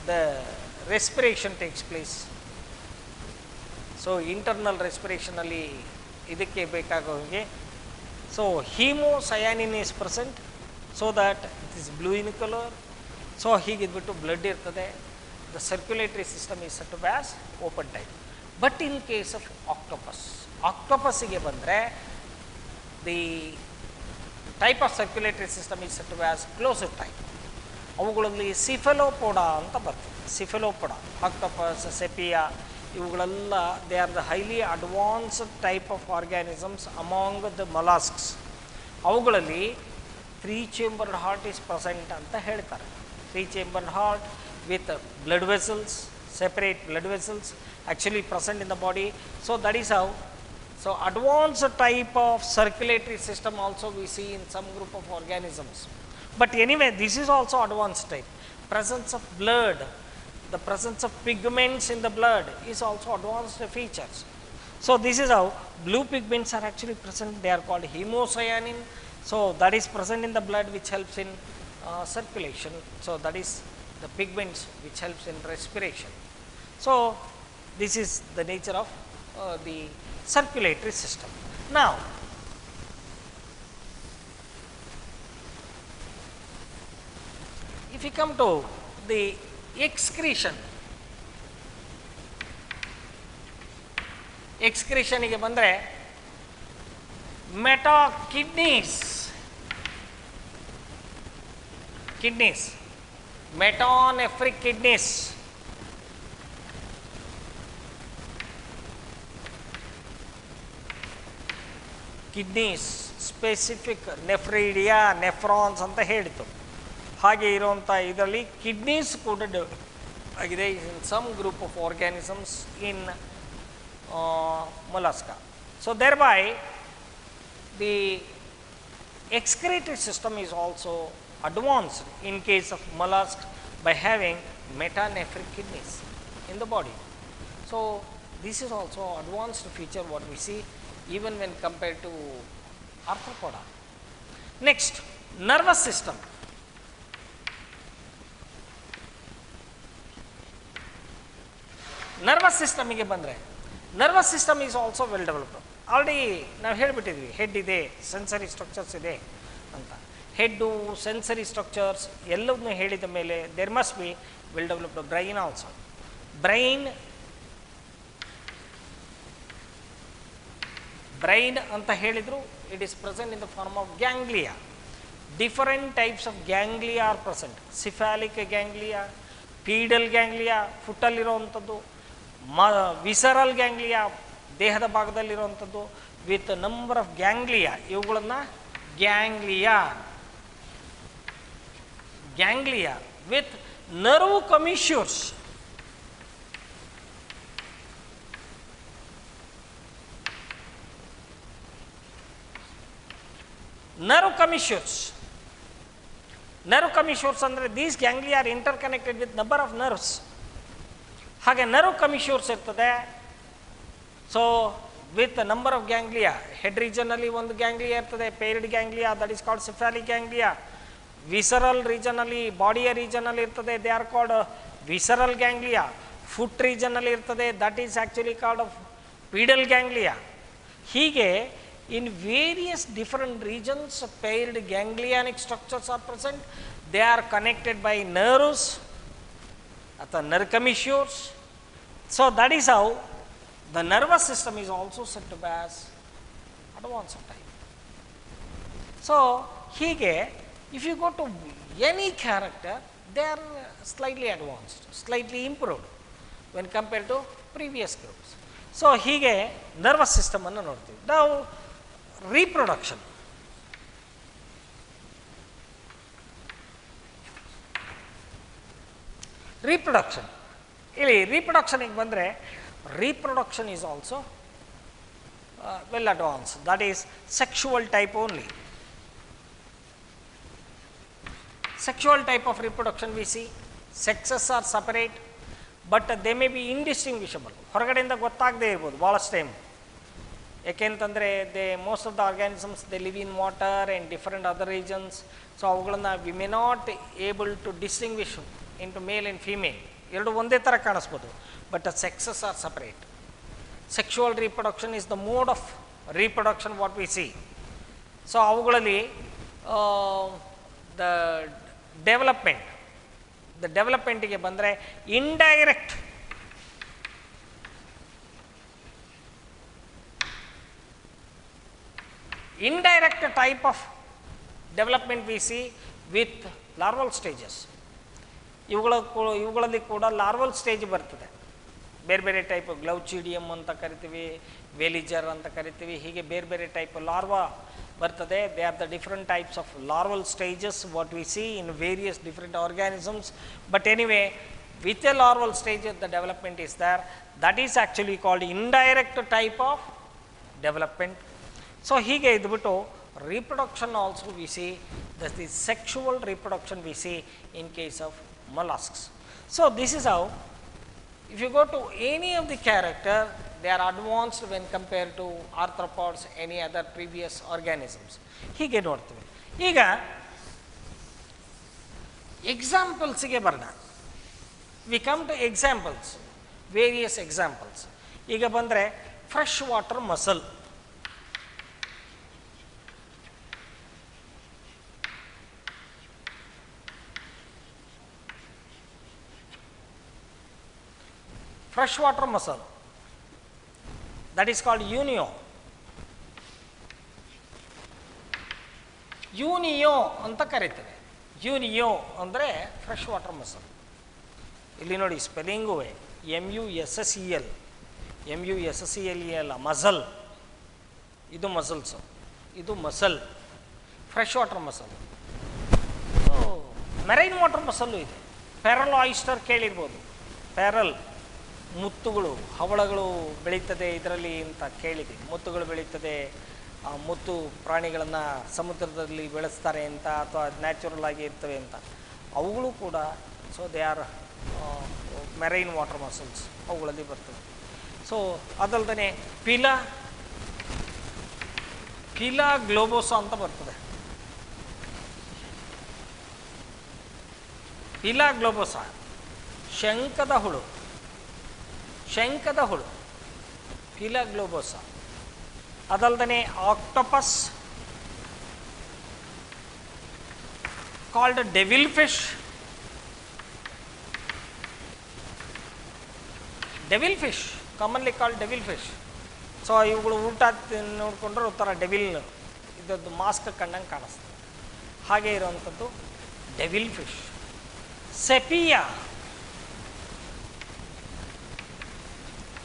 the respiration takes place. So internal respiration ಅಲ್ಲಿ ಇದಕ್ಕೆ ಬೇಕಾಗೋಂಗೆ, so hemocyanin is present so that it is blue in color. So ಹೀಗಿದ್ಬಿಟ್ಟು blood ಇರ್ತದೆ. The circulatory system is said to be as open type. But in case of octopusಗೆ ಬಂದರೆ the type of circulatory system is said to be as closed type. ಅವುಗಳಲ್ಲಿ ಸಿಫೆಲೋಪೋಡ ಅಂತ ಬರ್ತದೆ. ಸಿಫೆಲೋಪೋಡ, octopus, Sepia ಇವುಗಳೆಲ್ಲ they are the highly advanced type of organisms among the molluscs. ಅವುಗಳಲ್ಲಿ 3 chambered heart is present ಅಂತ ಹೇಳ್ತಾರೆ. 3 chambered heart with blood vessels, separate blood vessels actually present in the body. So that is how, so advanced type of circulatory system also we see in some group of organisms. But anyway, this is also advanced type. Presence of blood, the presence of pigments in the blood is also advanced features. So this is how blue pigments are actually present. They are called hemocyanin. So that is present in the blood, which helps in circulation. So that is the pigments which helps in respiration. So this is the nature of the circulatory system. Now if you come to the excretion, ಗೆ ಬಂದರೆ meta kidneys metanephric kidneys, kidneys specific nephridia nephrons ಅಂತ ಹೇಳಿತು. ಹಾಗೆ ಇರುವಂಥ ಇದರಲ್ಲಿ kidneys ಕೂಡ ಆಗಿದೆ in some group of organisms in Mollusca. So thereby the excretory system is also advanced in case of mollusk by having metanephric kidneys in the body. So this is also advanced feature what we see even when compared to arthropoda. Next, nervous system. Nervous system ಗೆ ಬಂದರೆ nervous system is also well developed. Already ನಾವು ಹೇಳಿಬಿಟ್ಟಿದ್ವಿ, head ಇದೆ, sensory structures ಇದೆ ಅಂತ. Head, sensory structures ಎಲ್ಲವನ್ನೂ ಹೇಳಿದ ಮೇಲೆ there must be well developed brain also. Brain ಅಂತ ಹೇಳಿದ್ರು it is present in the form of ganglia. Different types of ganglia are present. Cephalic ganglia, pedal ganglia ಫುಟ್ಟಲ್ಲಿರೋವಂಥದ್ದು, visceral ganglia ದೇಹದ ಭಾಗದಲ್ಲಿರುವಂಥದ್ದು, with number of ganglia. ಇವುಗಳನ್ನು ganglia with nerve commissures. Nerve commissures ಅಂದರೆ these ganglia are interconnected with number of nerves. ಹಾಗೆ nerve commissures ಇರ್ತದೆ. So with number of ganglia, head ರೀಜನಲ್ಲಿ ಒಂದು ganglia ಇರ್ತದೆ, paired ganglia, that is called cephalic ganglia. Visceral ರೀಜನಲ್ಲಿ, ಬಾಡಿಯ ರೀಜನಲ್ಲಿ ಇರ್ತದೆ, they are called visceral ganglia. Foot ರೀಜನಲ್ಲಿ ಇರ್ತದೆ, that is actually called pedal ganglia. ಹೀಗೆ in various different regions paired ganglionic structures are present. They are connected by nerves or nerve commissures. So that is how the nervous system is also said to be as advanced type. So hige if you go to any character, they are slightly advanced, slightly improved when compared to previous groups. So hige nervous system annu nodtivi. Now reproduction. ಇಲ್ಲಿ ರೀಪ್ರೊಡಕ್ಷನಿಗೆ ಬಂದರೆ reproduction is also well advanced. That is sexual type only. Sexual type of reproduction we see, sexes are separate but they may be indistinguishable. ಹೊರಗಡೆಯಿಂದ ಗೊತ್ತಾಗದೇ ಇರ್ಬೋದು ಭಾಳಷ್ಟು time. ಏಕೆಂತಂದರೆ most of the organisms they live in water and different other regions. So ಅವುಗಳನ್ನು we may not able to distinguish in to male and female. ಎರಡು ಒಂದೇ ಥರ ಕಾಣಿಸ್ಬೋದು, but sexes are separate. Sexual reproduction is the mode of reproduction what we see. So ಅವುಗಳಲ್ಲಿ ಡೆವಲಪ್ಮೆಂಟಿಗೆ ಬಂದರೆ indirect type of development we see with larval stages. ಇವುಗಳಲ್ಲಿ ಕೂಡ larval stage ಬರ್ತದೆ. ಬೇರೆ ಬೇರೆ ಟೈಪ್ ಗ್ಲೌಚಿಡಿಯಮ್ ಅಂತ ಕರಿತೀವಿ, ವೆಲಿಜರ್ ಅಂತ ಕರಿತೀವಿ, ಹೀಗೆ ಬೇರೆ ಬೇರೆ ಟೈಪ್ ಲಾರ್ವಾ ಬರ್ತದೆ. They are the different types of larval stages what we see in various different organisms. But anyway, with a larval stage the development is there, that is actually called indirect type of development. So ಹೀಗೆ ಇದ್ಬಿಟ್ಟು reproduction also we see, that is sexual reproduction we see in case of mollusks. So this is how, if you go to any of the character, they are advanced when compared to arthropods, any other previous organisms. ಹೀಗೆ ನೋಡ್ತೀವಿ. ಈಗ ಎಕ್ಸಾಂಪಲ್ಸ್ಗೆ ಬರೋಣ. We come to examples, various examples. ಈಗ ಬಂದರೆ fresh water mussel. Fresh water mussel, that is called Unio. Unio ಅಂತ ಕರೀತೇವೆ. Unio ಅಂದರೆ fresh water mussel. ಇಲ್ಲಿ ನೋಡಿ ಸ್ಪೆಲ್ಲಿಂಗೂ MUSSEL, MUSSEL ಮಸಲ್, ಇದು ಮಸಲ್ಸು, ಇದು mussel, fresh water mussel. Marine water mussel ಇದೆ. ಪ್ಯಾರಲ್ ಆಯಿಸ್ಟರ್ ಕೇಳಿರ್ಬೋದು. ಪ್ಯಾರಲ್ ಮುತ್ತುಗಳು, ಹವಳಗಳು ಬೆಳೀತದೆ ಇದರಲ್ಲಿ ಅಂತ ಕೇಳಿದೆ. ಮುತ್ತುಗಳು ಬೆಳೀತದೆ, ಮುತ್ತು ಪ್ರಾಣಿಗಳನ್ನು ಸಮುದ್ರದಲ್ಲಿ ಬೆಳೆಸ್ತಾರೆ ಅಂತ, ಅಥವಾ ನ್ಯಾಚುರಲ್ ಆಗಿ ಇರ್ತವೆ ಅಂತ. ಅವುಗಳು ಕೂಡ so they R marine water muscles, ಅವುಗಳಲ್ಲಿ ಬರ್ತವೆ. ಸೊ ಅದಲ್ಲದೆ ಪಿಲಾ ಗ್ಲೋಬೋಸಾ ಅಂತ ಬರ್ತದೆ. ಪಿಲಾ ಗ್ಲೋಬೋಸಾ ಶಂಖದ ಹುಳು, ಪಿಲಾ ಗ್ಲೋಬೋಸಾ. ಅದಲ್ಲದೆ octopus called devil fish, commonly called devil fish. So ಇವುಗಳು ಊಟ ನೋಡಿಕೊಂಡ್ರೆ ಒಂಥರ ಡೆವಿಲ್ ಇದದ್ದು ಮಾಸ್ಕ್ ಕಂಡಂಗೆ ಕಾಣಿಸ್ತದೆ. ಹಾಗೆ ಇರುವಂಥದ್ದು devil fish. Sepia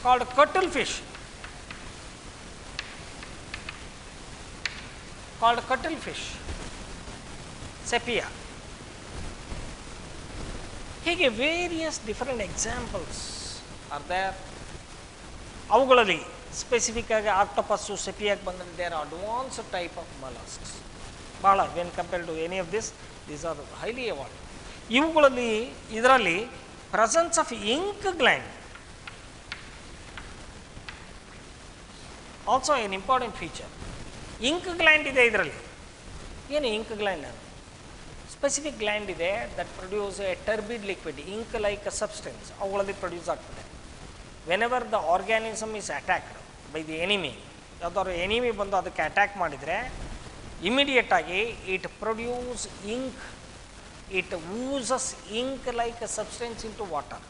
called cuttlefish, Sepia. ಹೀಗೆ various different examples are there. ಅವುಗಳಲ್ಲಿ ಸ್ಪೆಸಿಫಿಕ್ ಆಗಿ ಆಕ್ಟೋಪಸ್ಸು, ಸೆಪಿಯಾಗಿ ಬಂದರೆ they are advanced type of molluscs. ಭಾಳ when compared to any of these are highly evolved. ಇವುಗಳಲ್ಲಿ ಇದರಲ್ಲಿ presence of ink gland also an important feature. Ink gland ಇದೆ ಇದರಲ್ಲಿ. ಏನು ಇಂಕ್ ಗ್ಲ್ಯಾಂಡ್? ಸ್ಪೆಸಿಫಿಕ್ ಗ್ಲ್ಯಾಂಡ್ ಇದೆ that produce a turbid liquid, ink like substance ಅವುಗಳಲ್ಲಿ produce ಆಗ್ತದೆ. Whenever the organism is attacked by the enemy, ಯಾವುದಾದ್ರು enemy ಬಂದು ಅದಕ್ಕೆ attack ಮಾಡಿದರೆ ಇಮಿಡಿಯೇಟಾಗಿ it produce ink, it oozes ink like substance into water.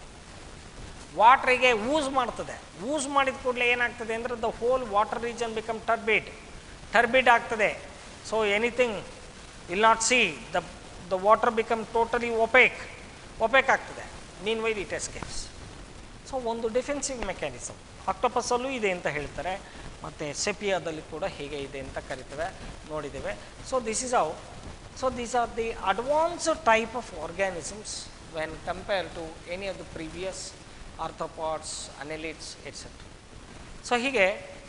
ವಾಟ್ರಿಗೆ ooze ಮಾಡ್ತದೆ. Ooze ಮಾಡಿದ ಕೂಡಲೇ ಏನಾಗ್ತದೆ ಅಂದರೆ the whole water region become turbid ಆಗ್ತದೆ. So anything will not see, the water become totally opaque ಆಗ್ತದೆ. Meanwhile it escapes. So ಒಂದು defensive mechanism ಆಕ್ಟೋಪಸ್ಸಲ್ಲೂ ಇದೆ ಅಂತ ಹೇಳ್ತಾರೆ, ಮತ್ತು ಸೆಪಿಯಾದಲ್ಲಿ ಕೂಡ ಹೀಗೆ ಇದೆ ಅಂತ ಕರಿತೇವೆ, ನೋಡಿದ್ದೇವೆ. So this is how. So these are the advanced type of organisms when compare to any of the previous arthropods, annelids etcetera. So ಹೀಗೆ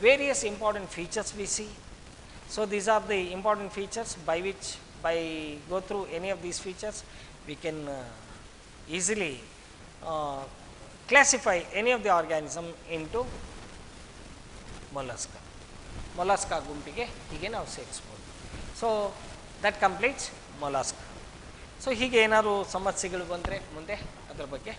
various important features we see. So these are the important features by which, by go through any of these features, we can easily classify any of the organism into mollusca ಗುಂಪಿಗೆ ಹೀಗೆ ನಾವು ಸೇರಿಸ್ಬೋದು. So that completes mollusc. So ಹೀಗೆ ಏನಾದರೂ ಸಮಸ್ಯೆಗಳು ಬಂದರೆ ಮುಂದೆ ಅದರ ಬಗ್ಗೆ